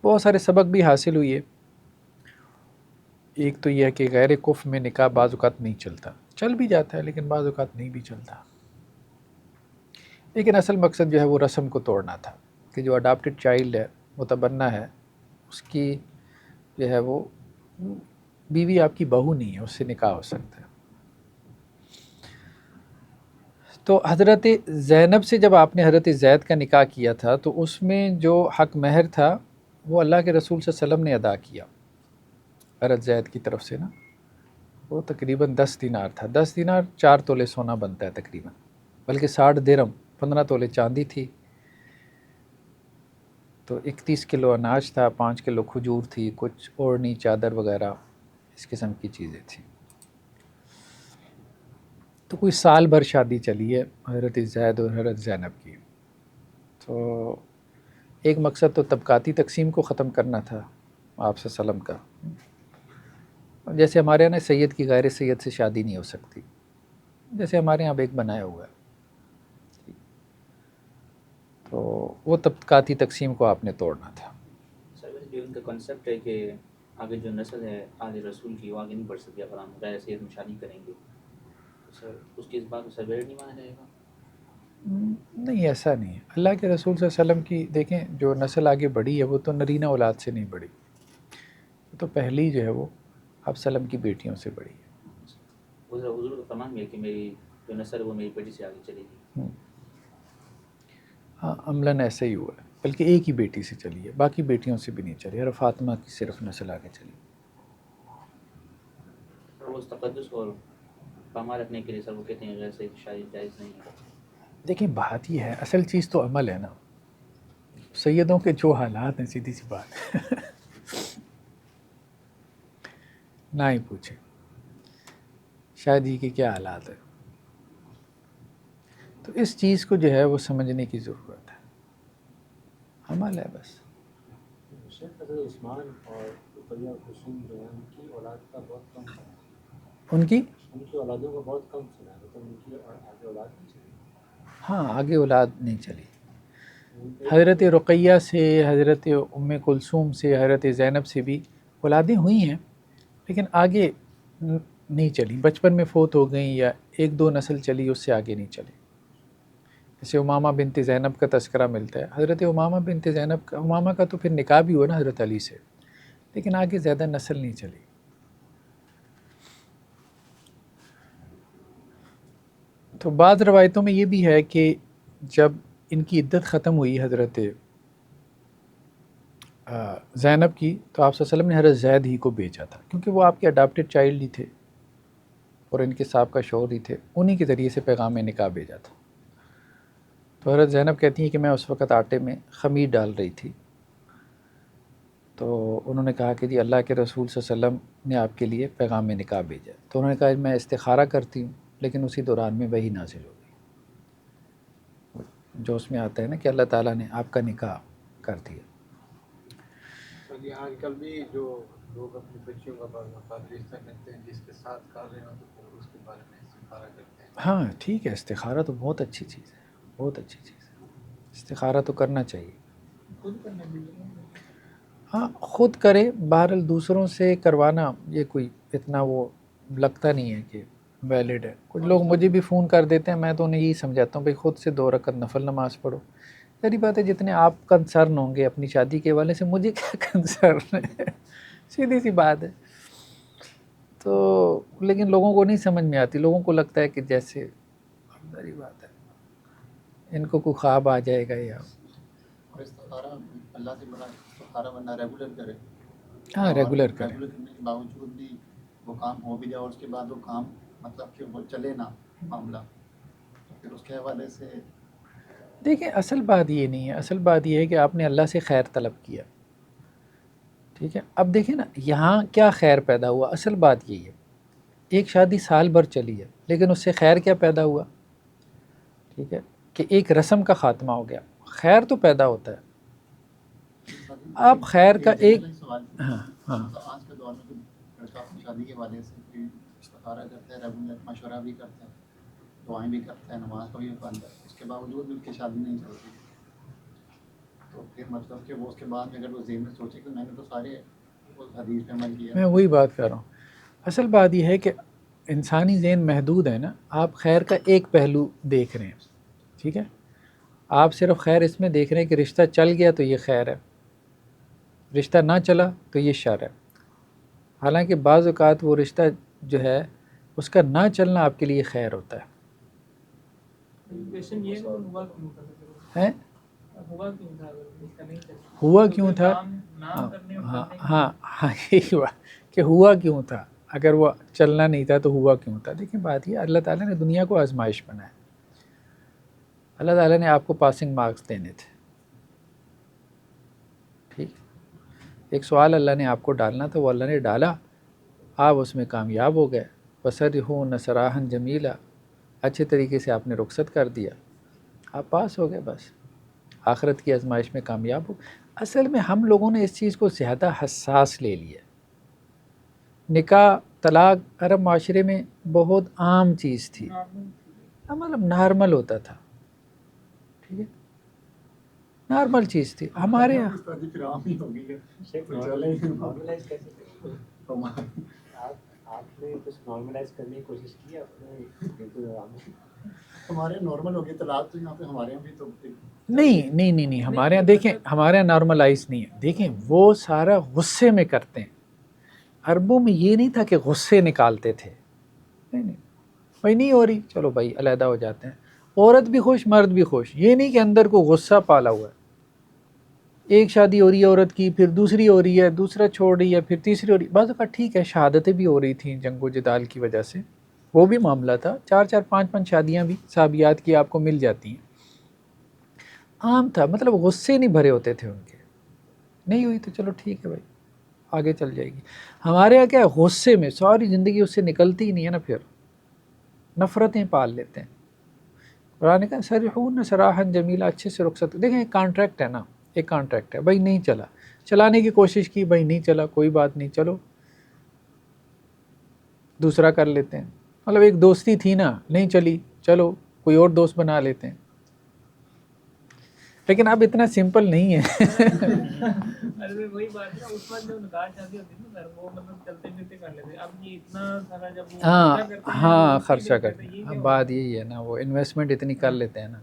بہت سارے سبق بھی حاصل ہوئے. ایک تو یہ ہے کہ غیر کف میں نکاح بعض اوقات نہیں چلتا، چل بھی جاتا ہے لیکن بعض اوقات نہیں بھی چلتا. لیکن اصل مقصد جو ہے وہ رسم کو توڑنا تھا کہ جو اڈاپٹڈ چائلڈ ہے، متبنہ ہے، اس کی جو ہے وہ بیوی آپ کی بہو نہیں ہے، اس سے نکاح ہو سکتا ہے. تو حضرت زینب سے جب آپ نے حضرت زید کا نکاح کیا تھا تو اس میں جو حق مہر تھا وہ اللہ کے رسول صلی اللہ علیہ وسلم نے ادا کیا حضرت زید کی طرف سے نا. وہ تقریباً 10 دینار تھا. 10 دینار 4 تولے سونا بنتا ہے تقریباً، بلکہ 60 درہم 15 تولے چاندی تھی. تو 31 کلو اناج تھا، 5 کلو کھجور تھی، کچھ اوڑھنی چادر وغیرہ اس قسم کی چیزیں تھیں. تو کوئی سال بھر شادی چلی ہے حضرت زید اور حضرت زینب کی. تو ایک مقصد تو طبقاتی تقسیم کو ختم کرنا تھا آپ صلی اللہ علیہ وسلم کا. جیسے ہمارے یہاں سید کی غیر سید سے شادی نہیں ہو سکتی، جیسے ہمارے یہاں اب ایک بنایا ہوا ہے. تو وہ طبقاتی تقسیم کو آپ نے توڑنا تھا. سر ویسے جو ان کا کنسیپٹ ہے کہ آگے جو نسل ہے آل رسول کی وہ آگے نہیں بڑھ سکتی اگر ہم غیر سید میں شادی کریں گے، تو سر اس کی اس بات کو سر نہیں مانا جائے گا؟ نہیں، ایسا نہیں ہے. اللہ کے رسول صلی اللہ علیہ وسلم کی دیکھیں جو نسل آگے بڑھی ہے وہ تو نرینہ اولاد سے نہیں بڑھی، وہ تو پہلی جو ہے وہ آپ وسلم کی بیٹیوں سے بڑھی ہے. حضور کا فرمان بھی ہے کہ میری جو نسل ہے وہ میری بیٹی سے آگے چلے گی. ہاں عملاً ایسا ہی ہوا ہے، بلکہ ایک ہی بیٹی سے چلی ہے، باقی بیٹیوں سے بھی نہیں چلی. اور فاطمہ کی صرف نسل آگے چلی. سر وہ اس تقدس اور پامال رکھنے کے لیے سر وہ کہتے ہیں غیر سید شادی جائز نہیں ہے. دیکھیں بات یہ ہے، اصل چیز تو عمل ہے نا. سیدوں کے جو حالات ہیں سیدھی سی بات نہ ہی پوچھیں شادی کے کیا حالات ہیں. تو اس چیز کو جو ہے وہ سمجھنے کی ضرورت ہے. عمل ہے بس. شیخ حضرت عثمان اور رقیہ کلثوم جو ہیں ان کی اولاد کا بہت کم سنا ہے، ان کی اولادوں کا بہت کم سنا ہے، مطلب ان کی آگے اولاد نہیں چلی. ہاں آگے اولاد نہیں چلی. حضرت رقیہ سے، حضرت ام کلثوم سے، حضرت زینب سے بھی اولادیں ہوئی ہیں لیکن آگے نہیں چلی، بچپن میں فوت ہو گئیں یا ایک دو نسل چلی، اس سے آگے نہیں چلی. جیسے امامہ بنت زینب کا تذکرہ ملتا ہے. حضرت امامہ بنت زینب کا، امامہ کا تو پھر نکاح بھی ہوا نا حضرت علی سے، لیکن آگے زیادہ نسل نہیں چلی. تو بعض روایتوں میں یہ بھی ہے کہ جب ان کی عدت ختم ہوئی حضرت زینب کی تو آپ صلی اللہ علیہ وسلم نے حضرت زید ہی کو بیچا تھا، کیونکہ وہ آپ کے اڈاپٹڈ چائلڈ ہی تھے اور ان کے سابقہ شوہر ہی تھے. انہی کے ذریعے سے پیغام نکاح بھیجا تھا. تو حضرت زینب کہتی ہیں کہ میں اس وقت آٹے میں خمیر ڈال رہی تھی، تو انہوں نے کہا کہ جی اللہ کے رسول صلی اللہ علیہ وسلم نے آپ کے لیے پیغام نکاح بھیجا. تو انہوں نے کہا میں استخارہ کرتی ہوں، لیکن اسی دوران میں وہی نازل ہو گئی جو اس میں آتا ہے نا کہ اللہ تعالیٰ نے آپ کا نکاح کر دیا. یہ آج کل بھی جو لوگ اپنی بچیوں کا بعض رشتہ کرتے ہیں جس کے ساتھ کر رہے ہوں تو پھر اس کے بارے میں استخارہ کرتے ہیں. ہاں ٹھیک ہے، استخارہ تو بہت اچھی چیز ہے، بہت اچھی چیز ہے. استخارہ تو کرنا چاہیے. خود کرنا بھی ہاں خود کرے، بہرحال دوسروں سے کروانا یہ کوئی اتنا وہ لگتا نہیں ہے کہ ویلڈ ہے. کچھ لوگ مجھے بھی فون کر دیتے ہیں، میں تو انہیں یہی سمجھاتا ہوں بھائی خود سے 2 رکعت نفل نماز پڑھو. ساری بات ہے جتنے آپ کنسرن ہوں گے اپنی شادی کے حوالے سے مجھے کیا کنسرن ہے سیدھی سی بات ہے. تو لیکن لوگوں کو نہیں سمجھ میں آتی. لوگوں کو لگتا ہے کہ جیسے ساری بات ہے ان کو کوئی خواب آ جائے گا یا اور استخارہ اللہ سے بڑا استخارہ بندہ ریگولر کرے ہاں ریگولر کریں. ریگولر کرنے کے باوجود بھی وہ کام ہو بھی جائے اور اس کے بعد وہ کام مطلب کہ وہ چلے نہ معاملہ، تو پھر اس کے حوالے سے دیکھیں اصل بات یہ نہیں ہے، اصل بات یہ ہے کہ آپ نے اللہ سے خیر طلب کیا، ٹھیک ہے. اب دیکھیں نا یہاں کیا خیر پیدا ہوا، اصل بات یہی ہے. ایک شادی سال بھر چلی ہے لیکن اس سے خیر کیا پیدا ہوا، ٹھیک ہے، کہ ایک رسم کا خاتمہ ہو گیا. خیر تو پیدا ہوتا ہے. آپ خیر کا ایک سوال ہاں ہاں آج کے دور میں جو لڑکا اپنی شادی کے حوالے سے بھی استخارہ کرتا ہے، ریگولر مشورہ بھی کرتا ہے، دعائیں بھی کرتا ہے، نماز کا بھی پابند ہے، اس کے باوجود بھی اس کی شادی نہیں چلتی، تو پھر مطلب کہ وہ اس کے بعد میں اگر وہ ذہن میں سوچے کہ میں نے تو سارے اس حدیث پہ عمل کیا. میں وہی بات کر رہا ہوں. اصل بات یہ ہے کہ انسانی ذہن محدود ہے نا. آپ خیر کا ایک پہلو دیکھ رہے ہیں، ٹھیک ہے، آپ صرف خیر اس میں دیکھ رہے ہیں کہ رشتہ چل گیا تو یہ خیر ہے، رشتہ نہ چلا تو یہ شر ہے. حالانکہ بعض اوقات وہ رشتہ جو ہے اس کا نہ چلنا آپ کے لیے خیر ہوتا ہے. ہیں؟ ہوا کیوں تھا؟ ہاں ہاں یہی ہوا کہ ہوا کیوں تھا، اگر وہ چلنا نہیں تھا تو ہوا کیوں تھا. دیکھیں بات یہ اللہ تعالیٰ نے دنیا کو آزمائش بنایا. اللہ تعالیٰ نے آپ کو پاسنگ مارکس دینے تھے، ٹھیک. ایک سوال اللہ نے آپ کو ڈالنا تھا، وہ اللہ نے ڈالا، آپ اس میں کامیاب ہو گئے. وَسَرِّحُونَ سَرَاحًا جَمِيلًا، اچھے طریقے سے آپ نے رخصت کر دیا، آپ پاس ہو گئے، بس آخرت کی آزمائش میں کامیاب ہو. اصل میں ہم لوگوں نے اس چیز کو زیادہ حساس لے لیا. نکاح طلاق عرب معاشرے میں بہت عام چیز تھی، مطلب نارمل ہوتا تھا، ٹھیک ہے، نارمل چیز تھی ہمارے یہاں. پھر عام ہی ہو گئی ہے. آپ نے کچھ نارملائز کرنے کی کوشش کی ہمارے نارمل ہو گئی طلاق، تو یہاں پہ ہمارے یہاں بھی تو نہیں ہمارے یہاں دیکھیں، ہمارے یہاں نارملائز نہیں ہے. دیکھیں وہ سارا غصے میں کرتے ہیں. عربوں میں یہ نہیں تھا کہ غصے نکالتے تھے، نہیں بھائی نہیں ہو رہی چلو بھائی علیحدہ ہو جاتے ہیں. عورت بھی خوش مرد بھی خوش، یہ نہیں کہ اندر کو غصہ پالا ہوا ہے. ایک شادی ہو رہی ہے عورت کی، پھر دوسری ہو رہی ہے، دوسرا چھوڑ رہی ہے، پھر تیسری ہو رہی ہے. بعض اوقات ٹھیک ہے شہادتیں بھی ہو رہی تھیں جنگ و جدال کی وجہ سے، وہ بھی معاملہ تھا. 4 5 شادیاں بھی صحابیات کی آپ کو مل جاتی ہیں. عام تھا، مطلب غصے نہیں بھرے ہوتے تھے ان کے. نہیں ہوئی تو چلو ٹھیک ہے بھائی آگے چل جائے گی. ہمارے یہاں کیا ہے، غصے میں ساری زندگی اس سے نکلتی ہی نہیں ہے نا، پھر نفرتیں پال لیتے ہیں. قرآن کا سَرِّحُونَ سَرَاحًا جَمِيلًا، اچھے سے رخصت. دیکھیں ایک کانٹریکٹ ہے نا، ایک کانٹریکٹ ہے، بھائی نہیں چلا، چلانے کی کوشش کی، بھائی نہیں چلا کوئی بات نہیں، چلو دوسرا کر لیتے ہیں. مطلب ایک دوستی تھی نا، نہیں چلی، چلو کوئی اور دوست بنا لیتے ہیں. لیکن اب اتنا سمپل نہیں ہے. ہاں خرچہ کرتے ہیں. بات یہی ہے نا، وہ انویسٹمنٹ اتنی کر لیتے ہیں نا.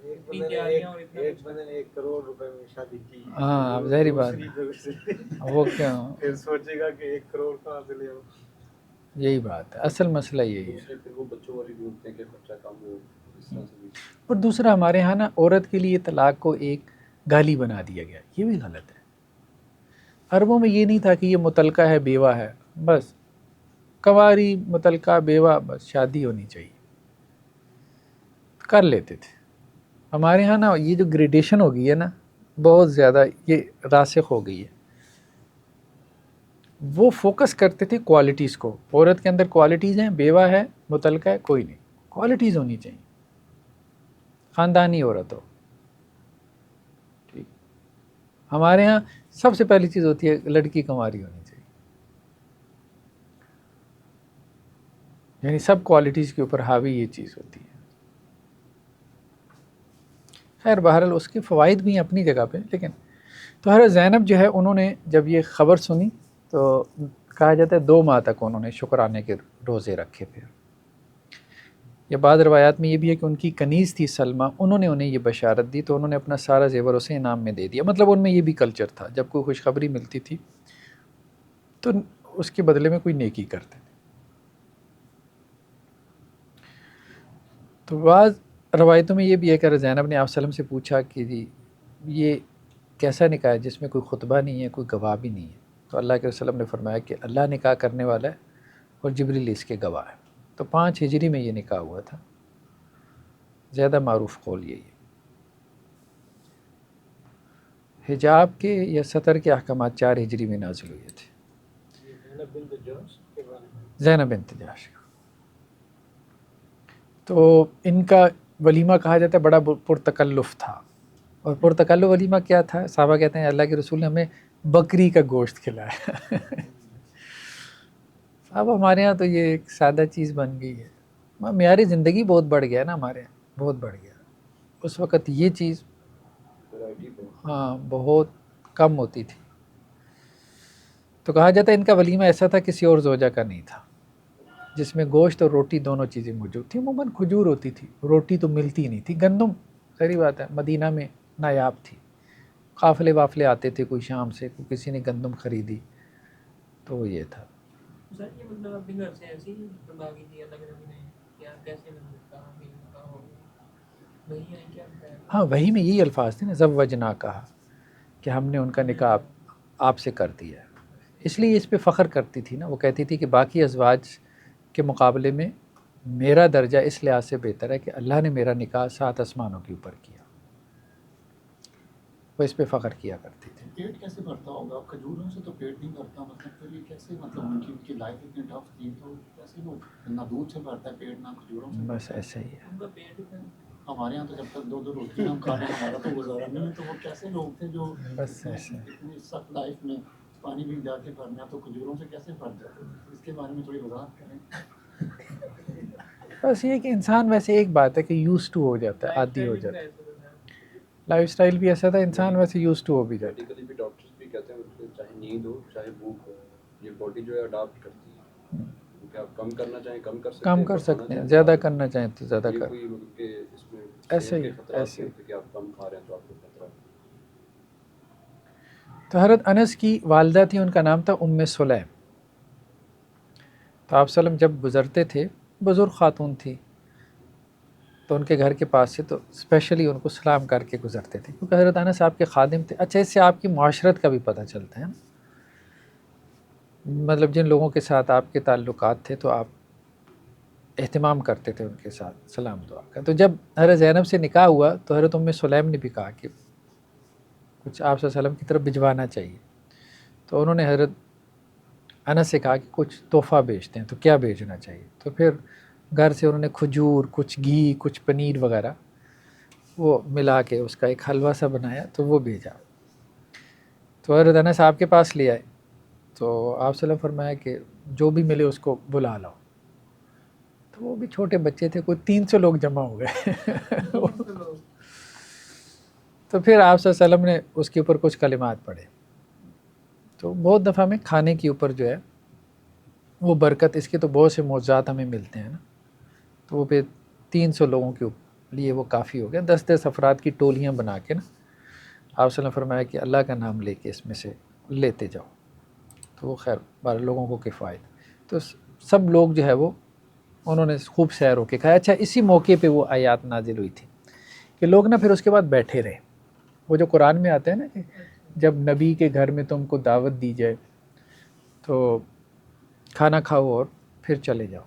ایک بندے نے 1 کروڑ روپے میں شادی کی، ہاں اب ظاہری بات وہ کیا، پھر سوچے گا کہ 1 کروڑ کہاں سے لے آؤں. یہی بات ہے، اصل مسئلہ یہی ہے. دوسرے پھر وہ بچوں والی ڈھونڈتے ہیں کہ خرچہ کم ہو، اس طرح سے بھی. اور دوسرا ہمارے ہاں نا عورت کے لیے طلاق کو ایک گالی بنا دیا گیا، یہ بھی غلط ہے. عربوں میں یہ نہیں تھا کہ یہ متعلقہ ہے بیوہ ہے، بس کنواری متعلقہ بیوہ بس شادی ہونی چاہیے، کر لیتے تھے. ہمارے ہاں نا یہ جو گریڈیشن ہو گئی ہے نا بہت زیادہ، یہ راسخ ہو گئی ہے. وہ فوکس کرتے تھے کوالٹیز کو. عورت کے اندر کوالٹیز ہیں، بیوہ ہے متعلقہ ہے کوئی نہیں، کوالٹیز ہونی چاہیے، خاندانی عورت ہو. ٹھیک، ہمارے ہاں سب سے پہلی چیز ہوتی ہے لڑکی کنواری ہونی چاہیے، یعنی سب کوالٹیز کے اوپر حاوی یہ چیز ہوتی ہے. خیر بہرحال اس کے فوائد بھی ہیں اپنی جگہ پہ. لیکن تو حضرت زینب جو ہے انہوں نے جب یہ خبر سنی تو کہا جاتا ہے 2 ماہ تک انہوں نے شکرانے کے روزے رکھے. پھر یہ بعض روایات میں یہ بھی ہے کہ ان کی کنیز تھی سلمہ، انہوں نے انہیں یہ بشارت دی تو انہوں نے اپنا سارا زیور اسے انعام میں دے دیا. مطلب ان میں یہ بھی کلچر تھا، جب کوئی خوشخبری ملتی تھی تو اس کے بدلے میں کوئی نیکی کرتے تھے. تو بعض روایتوں میں یہ بھی ہے کہ زینب نے آپ وسلم سے پوچھا کہ جی یہ کیسا نکاح ہے جس میں کوئی خطبہ نہیں ہے، کوئی گواہ بھی نہیں ہے. تو اللہ کے وسلم نے فرمایا کہ اللہ نکاح کرنے والا ہے اور جبریل اس کے گواہ ہے. تو 5 ہجری میں یہ نکاح ہوا تھا. زیادہ معروف قول یہی ہے. حجاب کے یا ستر کے احکامات 4 ہجری میں نازل ہوئے تھے. زینب بنت جوش کے بارے میں زینب بنت جحش. تو ان کا ولیمہ کہا جاتا ہے بڑا پرتکلف تھا. اور پرتکلف ولیمہ کیا تھا؟ صحابہ کہتے ہیں اللہ کے رسول نے ہمیں بکری کا گوشت کھلایا. اب ہمارے ہاں تو یہ ایک سادہ چیز بن گئی ہے. معیار زندگی بہت بڑھ گیا نا ہمارے یہاں، بہت بڑھ گیا. اس وقت یہ چیز ورائٹی پہ ہاں بہت کم ہوتی تھی. تو کہا جاتا ہے ان کا ولیمہ ایسا تھا کسی اور زوجہ کا نہیں تھا، جس میں گوشت اور روٹی دونوں چیزیں موجود تھیں. عموماً کھجور ہوتی تھی، روٹی تو ملتی نہیں تھی. گندم صحیح بات ہے مدینہ میں نایاب تھی، قافلے وافلے آتے تھے، کوئی شام سے کوئی کسی نے گندم خریدی تو وہ یہ تھا. سر یہ مطلب اپنے گھر سے ایسے ہی باغی تھی اللہ کے نبی نے کیا کیسے مطلب کہا کہ ان کا ہو وہی ہے کیا بتایا؟ ہاں وہی میں یہی الفاظ تھے نا، زوجنا کہا کہ ہم نے ان کا نکاح آپ سے کر دیا. اس لیے اس پہ فخر کرتی تھی نا. وہ کہتی تھی کہ باقی ازواج کے مقابلے میں میرا درجہ اس لحاظ سے بہتر ہے کہ اللہ نے میرا نکاح 7 آسمانوں کے اوپر کیا. وہ اس پہ فخر کیا کرتی تھی. پیٹ کیسے بھرتا ہوگا؟ کھجوروں سے تو پیٹ نہیں بھرتا. مطلب پھر یہ کیسے، مطلب ان کی لائف اتنی ٹف تھی تو کیسے وہ نہ دودھ سے بھرتا ہے پیٹ نہ کھجوروں سے؟ بس ایسا ہی ہے. ان کا پیٹ تھا. ہمارے یہاں تو جب تک 2 روٹیاں ہم کھا لیں ہمارا تو گزارا نہیں ہے. تو وہ کیسے لوگ تھے جو بس ایسا ہے. اتنی سخت لائف میں پانی بھی جا کے بھرنا تو کھجوروں سے کیسے بھر جاتے؟ اس کے بارے میں تھوڑی وضاحت کریں. بس یہ کہ انسان ویسے ایک بات ہے کہ یوز ٹو ہو جاتا ہے، عادی ہو جاتا ہے. لائف سٹائل بھی ایسا تھا، انسان ویسے یوز ٹو ہو بھی جاتا ہے. میڈیکلی بھی ڈاکٹرز بھی کہتے ہیں کہ چاہے نیند ہو چاہے بھوک ہو، یہ باڈی جو ہے اڈاپٹ کرتی ہے. کیونکہ آپ کم کرنا چاہیں کم کر سکتے ہیں، کم کر بڑھانا سکتے ہیں، چاہیں زیادہ بڑھا کرنا چاہیں تو زیادہ یہ کر. کوئی مطلب کہ اس میں ایسے صحت ہی کے خطرات ایسے نہیں ہی. ہوتے کہ آپ کم کھا رہے ہیں تو آپ کو خطرہ ہے. تو حضرت انس کی والدہ تھی، ان کا نام تھا سلیم. تو آپ وسلم جب گزرتے تھے، بزرگ خاتون تھی، تو ان کے گھر کے پاس سے تو اسپیشلی ان کو سلام کر کے گزرتے تھے، کیونکہ حضرت انس آپ کے خادم تھے. اچھا اس سے آپ کی معاشرت کا بھی پتہ چلتا ہے نا، مطلب جن لوگوں کے ساتھ آپ کے تعلقات تھے تو آپ اہتمام کرتے تھے ان کے ساتھ سلام دعا کا. تو جب حضرت زینب سے نکاح ہوا تو حضرت سلیم نے بھی کہا کہ کچھ آپ صلی اللہ علیہ وسلم کی طرف بھجوانا چاہیے. تو انہوں نے حضرت انس سے کہا کہ کچھ تحفہ بھیجتے ہیں، تو کیا بھیجنا چاہیے؟ تو پھر گھر سے انہوں نے کھجور، کچھ گھی، کچھ پنیر وغیرہ وہ ملا کے اس کا ایک حلوہ سا بنایا تو وہ بھیجا. تو حضرت انس آپ کے پاس لے آئے تو آپ صلی اللہ علیہ وسلم فرمایا کہ جو بھی ملے اس کو بلا لاؤ. تو وہ بھی چھوٹے بچے تھے، کوئی 300 لوگ جمع ہو گئے. تو پھر آپ صلی اللہ علیہ وسلم نے اس کے اوپر کچھ کلمات پڑھے. تو بہت دفعہ میں کھانے کے اوپر جو ہے وہ برکت، اس کے تو بہت سے معجزات ہمیں ملتے ہیں نا. تو وہ پھر 300 لوگوں کے لیے وہ کافی ہو گیا. 10 افراد کی ٹولیاں بنا کے نا آپ صلی اللہ علیہ وسلم نے فرمایا کہ اللہ کا نام لے کے اس میں سے لیتے جاؤ. تو وہ خیر 12 لوگوں کو کفایت. تو سب لوگ جو ہے وہ انہوں نے خوب سیر ہو کے کھایا. اچھا اسی موقع پہ وہ آیات نازل ہوئی تھی کہ لوگ نا پھر اس کے بعد بیٹھے رہے. وہ جو قرآن میں آتے ہیں نا کہ جب نبی کے گھر میں تم کو دعوت دی جائے تو کھانا کھاؤ اور پھر چلے جاؤ،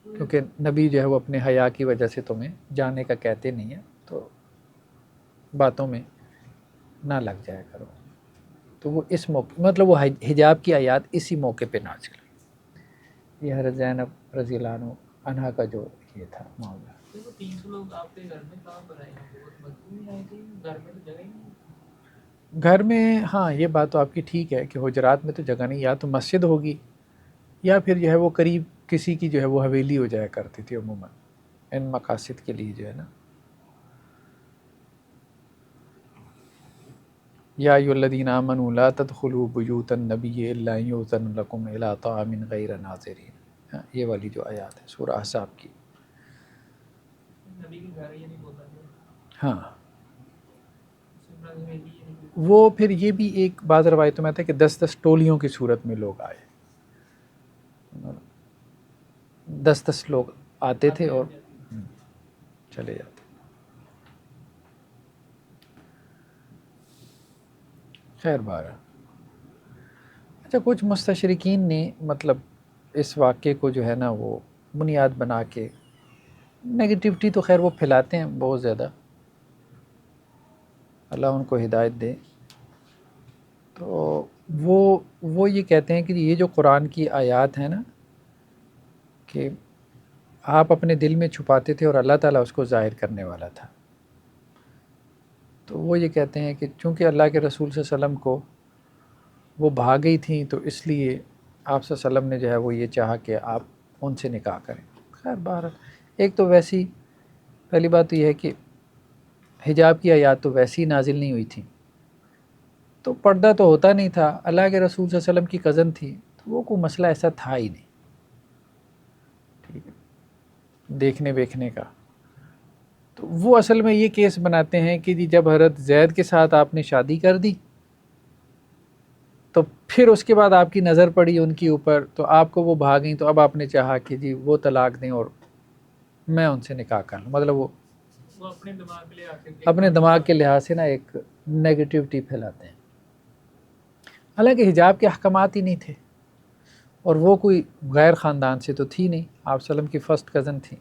کیونکہ نبی جو ہے وہ اپنے حیا کی وجہ سے تمہیں جانے کا کہتے نہیں ہیں، تو باتوں میں نہ لگ جایا کرو. تو وہ اس موقع مطلب وہ حجاب کی آیات اسی موقع پہ نازل ہوئی. یہ حضرت زینب رضی اللہ عنہ کا جو یہ تھا معاملہ. دیکھو 300 لوگ آپ کے گھر میں کہاں پر آئے ہیں؟ بہت مسجد میں آئے تھے، گھر میں تو جگہ ہی نہیں. گھر میں ہاں یہ بات تو آپ کی ٹھیک ہے کہ حجرات میں تو جگہ نہیں، یا تو مسجد ہوگی یا پھر جو ہے وہ قریب کسی کی جو ہے وہ حویلی ہو جایا کرتی تھی عموماً ان مقاصد کے لیے جو ہے نا. یا ایھا الذین آمنوا لا تدخلوا بیوت النبی الا ان یؤذن لکم الی طعام غیر ناظرین. یہ والی جو آیات ہے سورہ احزاب کی. نبی کے گھر یہ نہیں بولا گیا، ہاں سمرا میں بھی یہ نہیں بولا. وہ پھر یہ بھی ایک بعض روایتوں میں آتا ہے کہ 10 ٹولیوں کی صورت میں لوگ آئے، 10 لوگ آتے تھے اور چلے جاتے. خیر بارہ. اچھا، کچھ مستشرقین نے مطلب اس واقعے کو جو ہے نا وہ بنیاد بنا کے نگیٹیوٹی تو خیر وہ پھیلاتے ہیں بہت زیادہ، اللہ ان کو ہدایت دے، تو وہ یہ کہتے ہیں کہ یہ جو قرآن کی آیات ہیں نا کہ آپ اپنے دل میں چھپاتے تھے اور اللہ تعالیٰ اس کو ظاہر کرنے والا تھا، تو وہ یہ کہتے ہیں کہ چونکہ اللہ کے رسول صلی اللہ علیہ وسلم کو وہ بھاگئی تھیں تو اس لیے آپ صلی اللہ علیہ وسلم نے جو ہے وہ یہ چاہا کہ آپ ان سے نکاح کریں۔ خیر بہرحال ایک تو ویسی پہلی بات تو یہ ہے کہ حجاب کی آیات تو ویسی نازل نہیں ہوئی تھیں، تو پردہ تو ہوتا نہیں تھا، اللہ کے رسول صلی اللہ علیہ وسلم کی کزن تھی، تو وہ کوئی مسئلہ ایسا تھا ہی نہیں، ٹھیک ہے، دیکھنے بیکھنے کا۔ تو وہ اصل میں یہ کیس بناتے ہیں کہ جی جب حضرت زید کے ساتھ آپ نے شادی کر دی تو پھر اس کے بعد آپ کی نظر پڑی ان کے اوپر تو آپ کو وہ بھاگیں، تو اب آپ نے چاہا کہ جی وہ طلاق دیں اور میں ان سے نکاح کر لوں، مطلب وہ اپنے دماغ کے لحاظ سے اپنے دماغ کے لحاظ سے نا ایک نیگیٹیوٹی پھیلاتے ہیں، حالانکہ حجاب کے احکامات ہی نہیں تھے، اور وہ کوئی غیر خاندان سے تو تھی نہیں، آپ صلی اللہ علیہ وسلم کی فرسٹ کزن تھی،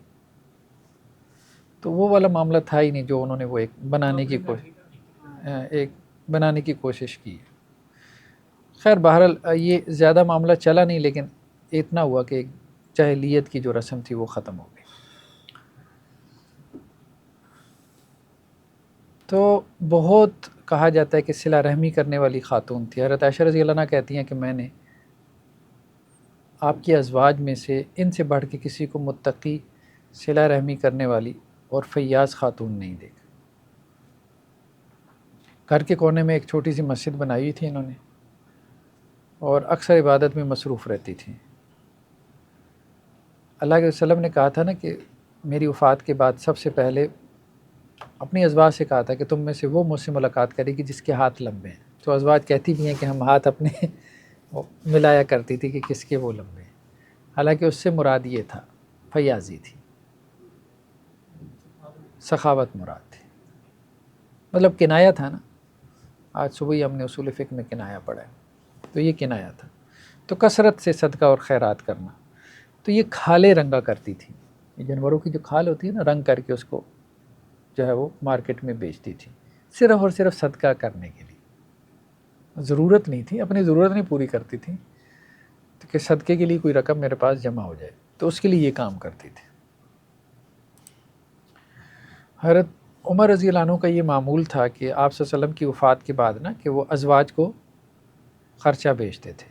تو وہ والا معاملہ تھا ہی نہیں جو انہوں نے وہ ایک بنانے کی کوشش کی۔ خیر بہرحال یہ زیادہ معاملہ چلا نہیں، لیکن اتنا ہوا کہ ایک جاہلیت کی جو رسم تھی وہ ختم ہو گئی۔ تو بہت کہا جاتا ہے کہ صلہ رحمی کرنے والی خاتون تھی، حضرت عائشہ رضی اللہ عنہا کہتی ہیں کہ میں نے آپ کی ازواج میں سے ان سے بڑھ کے کسی کو متقی، صلہ رحمی کرنے والی اور فیاض خاتون نہیں دیکھا۔ گھر کے کونے میں ایک چھوٹی سی مسجد بنائی ہوئی تھی انہوں نے، اور اکثر عبادت میں مصروف رہتی تھیں۔ اللہ کے وسلم نے کہا تھا نا کہ میری وفات کے بعد سب سے پہلے اپنی ازواج سے کہا تھا کہ تم میں سے وہ مجھ سے ملاقات کرے گی جس کے ہاتھ لمبے ہیں، تو ازواج کہتی بھی ہیں کہ ہم ہاتھ اپنے ملایا کرتی تھی کہ کس کے وہ لمبے ہیں، حالانکہ اس سے مراد یہ تھا فیاضی تھی، سخاوت مراد تھی، مطلب کنایا تھا نا، آج صبح ہی ہم نے اصول فقہ میں کنایا پڑھا ہے، تو یہ کنایا تھا۔ تو کثرت سے صدقہ اور خیرات کرنا، تو یہ کھالیں رنگا کرتی تھی، یہ جانوروں کی جو کھال ہوتی ہے نا رنگ کر کے اس کو جو ہے وہ مارکیٹ میں بیچتی تھی، صرف اور صرف صدقہ کرنے کے لیے، ضرورت نہیں تھی، اپنی ضرورت نہیں پوری کرتی تھی کہ صدقے کے لیے کوئی رقم میرے پاس جمع ہو جائے، تو اس کے لیے یہ کام کرتی تھی۔ حضرت عمر رضی اللہ عنہ کا یہ معمول تھا کہ آپ صلی اللہ علیہ وسلم کی وفات کے بعد نا کہ وہ ازواج کو خرچہ بھیجتے تھے،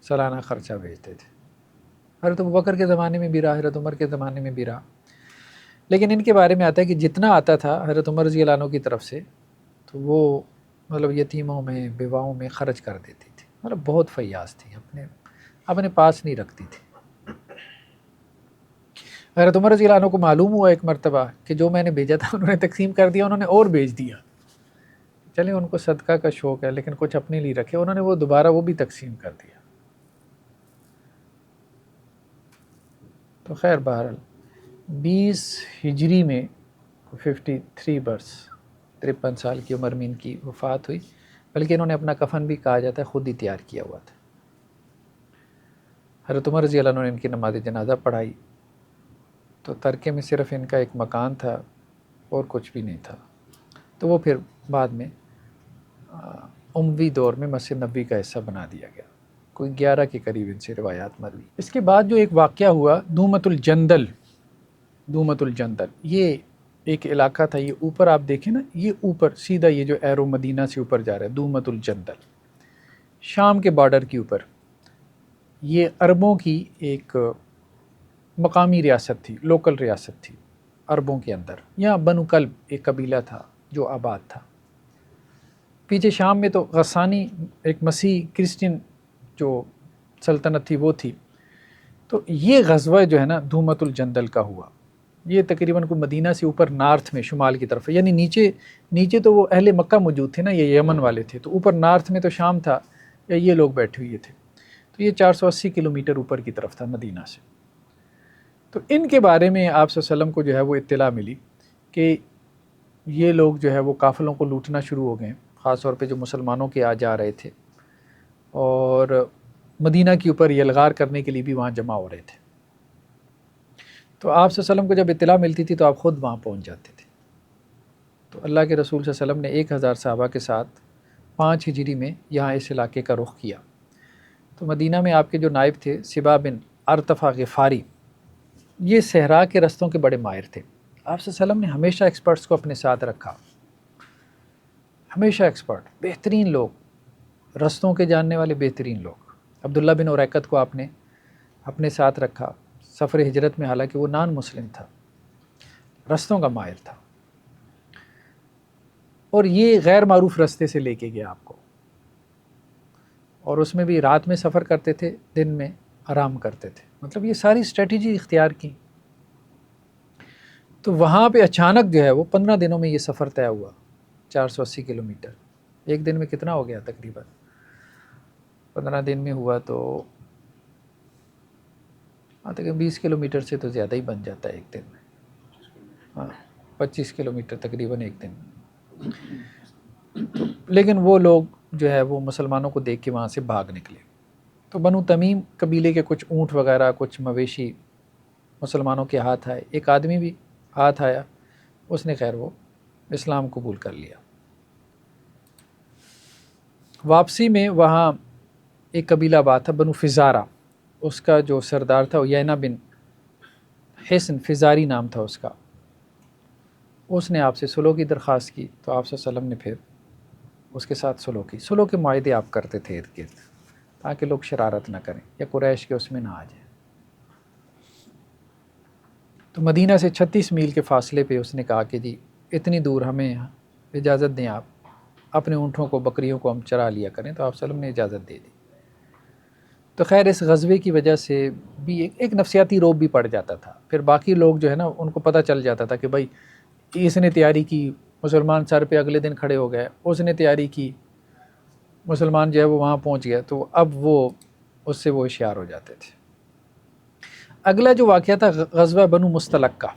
سالانہ خرچہ بھیجتے تھے۔ حضرت ابوبکر کے زمانے میں بھی رہا، حضرت عمر کے زمانے میں بھی رہا، لیکن ان کے بارے میں آتا ہے کہ جتنا آتا تھا حضرت عمر رضی اللہ عنہ کی طرف سے تو وہ مطلب یتیموں میں، بیواؤں میں خرچ کر دیتی تھی، مطلب بہت فیاض تھی، اپنے پاس نہیں رکھتی تھی۔ حضرت عمر رضی اللہ عنہ کو معلوم ہوا ایک مرتبہ کہ جو میں نے بھیجا تھا انہوں نے تقسیم کر دیا، انہوں نے اور بھیج دیا، چلیں ان کو صدقہ کا شوق ہے لیکن کچھ اپنے لیے رکھے، انہوں نے وہ دوبارہ وہ بھی تقسیم کر دیا۔ تو خیر بہرحال 20 ہجری میں 53 برس 53 سال کی عمر میں ان کی وفات ہوئی، بلکہ انہوں نے اپنا کفن بھی کہا جاتا ہے خود ہی تیار کیا ہوا تھا۔ حضرت عمر رضی اللہ عنہ نے ان کی نماز جنازہ پڑھائی، تو ترکے میں صرف ان کا ایک مکان تھا اور کچھ بھی نہیں تھا، تو وہ پھر بعد میں اموی دور میں مسجد نبوی کا حصہ بنا دیا گیا، کوئی 11 کے قریب ان سے روایات مروی۔ اس کے بعد جو ایک واقعہ ہوا دومت الجندل، دومت الجندل یہ ایک علاقہ تھا، یہ اوپر آپ دیکھیں نا، یہ اوپر سیدھا یہ جو ایرو مدینہ سے اوپر جا رہا ہے، دومت الجندل شام کے بارڈر کے اوپر، یہ عربوں کی ایک مقامی ریاست تھی، لوکل ریاست تھی عربوں کے اندر۔ یہاں بنو کلب ایک قبیلہ تھا جو آباد تھا، پیچھے شام میں تو غسانی ایک مسیح کرسچن جو سلطنت تھی وہ تھی۔ تو یہ غزوہ جو ہے نا دومت الجندل کا ہوا، یہ تقریباً کو مدینہ سے اوپر نارتھ میں شمال کی طرف، یعنی نیچے تو وہ اہل مکہ موجود تھے نا، یہ یمن والے تھے، تو اوپر نارتھ میں تو شام تھا یا یہ لوگ بیٹھے ہوئے تھے، تو یہ 480 کلومیٹر اوپر کی طرف تھا مدینہ سے۔ تو ان کے بارے میں آپ صلی اللہ علیہ وسلم کو جو ہے وہ اطلاع ملی کہ یہ لوگ جو ہے وہ قافلوں کو لوٹنا شروع ہو گئے، خاص طور پہ جو مسلمانوں کے آ جا رہے تھے، اور مدینہ کے اوپر یلغار کرنے کے لیے بھی وہاں جمع ہو رہے تھے. تو آپ صلی اللہ علیہ وسلم کو جب اطلاع ملتی تھی تو آپ خود وہاں پہنچ جاتے تھے. تو اللہ کے رسول صلی اللہ علیہ وسلم نے 1000 صحابہ کے ساتھ 5 ہجری میں یہاں اس علاقے کا رخ کیا. تو مدینہ میں آپ کے جو نائب تھے سبا بن ارطفا غفاری، یہ صحرا کے رستوں کے بڑے ماہر تھے. آپ صلی اللہ علیہ وسلم نے ہمیشہ ایکسپرٹس کو اپنے ساتھ رکھا، ہمیشہ ایکسپرٹ، بہترین لوگ، رستوں کے جاننے والے بہترین لوگ. عبداللہ بن اریقت کو آپ نے اپنے ساتھ رکھا سفر ہجرت میں، حالانکہ وہ نان مسلم تھا، رستوں کا ماہر تھا، اور یہ غیر معروف رستے سے لے کے گیا آپ کو، اور اس میں بھی رات میں سفر کرتے تھے، دن میں آرام کرتے تھے. مطلب یہ ساری اسٹریٹجی اختیار کی. تو وہاں پہ اچانک جو ہے وہ 15 دنوں میں یہ سفر طے ہوا، 480 کلومیٹر. ایک دن میں کتنا ہو گیا تقریباً؟ 15 دن میں ہوا تو تقریباً 20 کلومیٹر سے تو زیادہ ہی بن جاتا ہے ایک دن میں. ہاں 25 کلومیٹر تقریباً ایک دن میں. لیکن وہ لوگ جو ہے وہ مسلمانوں کو دیکھ کے وہاں سے بھاگ نکلے. تو بنو تمیم قبیلے کے کچھ اونٹ وغیرہ، کچھ مویشی مسلمانوں کے ہاتھ آئے. ایک آدمی بھی ہاتھ آیا، اس نے خیر وہ اسلام قبول کر لیا. واپسی میں وہاں ایک قبیلہ آباد تھا بنو فزارہ، اس کا جو سردار تھا یینا بن حسن فزاری نام تھا اس کا. اس نے آپ سے صلح کی درخواست کی. تو آپ صلی اللہ علیہ وسلم نے پھر اس کے ساتھ صلح کی. صلح کے معاہدے آپ کرتے تھے ارد گرد تاکہ لوگ شرارت نہ کریں یا قریش کے اس میں نہ آ جائیں. تو مدینہ سے 36 میل کے فاصلے پہ اس نے کہا کہ جی اتنی دور ہمیں اجازت دیں، آپ اپنے اونٹوں کو بکریوں کو ہم چرا لیا کریں. تو آپ صلی اللہ علیہ وسلم نے اجازت دے دی. تو خیر اس غزوے کی وجہ سے بھی ایک نفسیاتی روب بھی پڑ جاتا تھا. پھر باقی لوگ جو ہے نا ان کو پتہ چل جاتا تھا کہ بھائی اس نے تیاری کی، مسلمان سر پہ اگلے دن کھڑے ہو گئے، اس نے تیاری کی، مسلمان جو ہے وہ وہاں پہنچ گیا. تو اب وہ اس سے وہ ہوشیار ہو جاتے تھے. اگلا جو واقعہ تھا غزوہ بنو مستلق کا.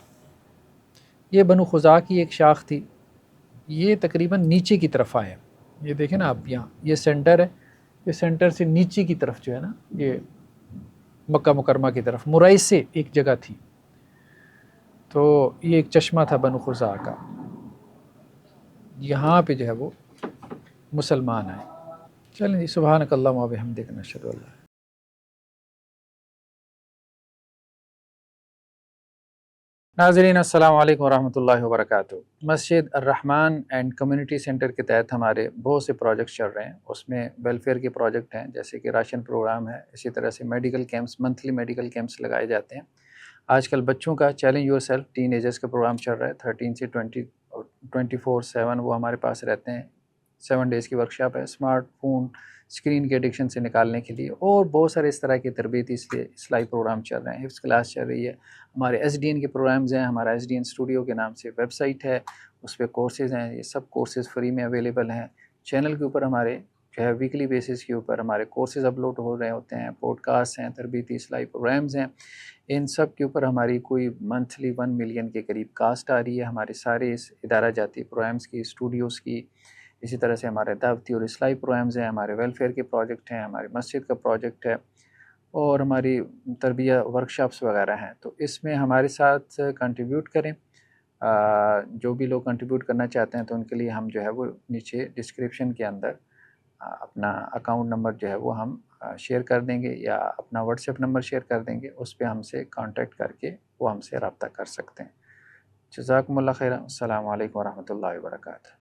یہ بنو خزاع کی ایک شاخ تھی. یہ تقریباً نیچے کی طرف آئے. یہ دیکھیں نا آپ، یہاں یہ سینٹر ہے، یہ سینٹر سے نیچے کی طرف جو ہے نا یہ مکہ مکرمہ کی طرف مرائسے ایک جگہ تھی. تو یہ ایک چشمہ تھا بنو خزاع کا. یہاں پہ جو ہے وہ مسلمان آئے. چلیں جی، سبحانک اللہم و بحمدک، نشہد ان لا الہ الا انت. ناظرین السلام علیکم ورحمۃ اللہ وبرکاتہ. مسجد الرحمن اینڈ کمیونٹی سینٹر کے تحت ہمارے بہت سے پروجیکٹس چل رہے ہیں. اس میں ویلفیئر کے پروجیکٹ ہیں، جیسے کہ راشن پروگرام ہے، اسی طرح سے medical camps, monthly medical camps لگائے جاتے ہیں. آج کل بچوں کا challenge your self ten agers کا پروگرام چل رہا ہے. 13 سے 24/7 وہ ہمارے پاس رہتے ہیں. 7 ڈیز کی ورکشاپ ہے اسمارٹ فون اسکرین کے ایڈکشن سے نکالنے کے لیے، اور بہت سارے اس طرح کے تربیتی اصلاحی پروگرام چل رہے ہیں. حفظ کلاس چل رہی ہے. ہمارے ایس ڈی این کے پروگرامز ہیں. ہمارا ایس ڈی این اسٹوڈیو کے نام سے ویب سائٹ ہے، اس پہ کورسز ہیں. یہ سب کورسز فری میں اویلیبل ہیں. چینل کے اوپر ہمارے جو ہے ویکلی بیسس کے اوپر ہمارے کورسز اپلوڈ ہو رہے ہوتے ہیں. پوڈ کاسٹ ہیں، تربیتی اصلاحی پروگرامز ہیں. ان سب کے اوپر ہماری کوئی منتھلی 1 ملین کے قریب کاسٹ آ رہی ہے. ہمارے سارے اس ادارہ جاتی پروگرامز کی، اسٹوڈیوز کی، اسی طرح سے ہمارے دعوتی اور اصلاحی پروگرامز ہیں. ہمارے ویلفیئر کے پروجیکٹ ہیں، ہماری مسجد کا پروجیکٹ ہے، اور ہماری تربیہ ورکشاپس وغیرہ ہیں. تو اس میں ہمارے ساتھ کنٹریبیوٹ کریں. جو بھی لوگ کنٹریبیوٹ کرنا چاہتے ہیں تو ان کے لیے ہم جو ہے وہ نیچے ڈسکرپشن کے اندر اپنا اکاؤنٹ نمبر جو ہے وہ ہم شیئر کر دیں گے، یا اپنا واٹس ایپ نمبر شیئر کر دیں گے. اس پہ ہم سے کانٹیکٹ کر کے وہ ہم سے رابطہ کر سکتے ہیں. جزاکم اللہ خیر. السلام علیکم ورحمۃ اللہ وبرکاتہ.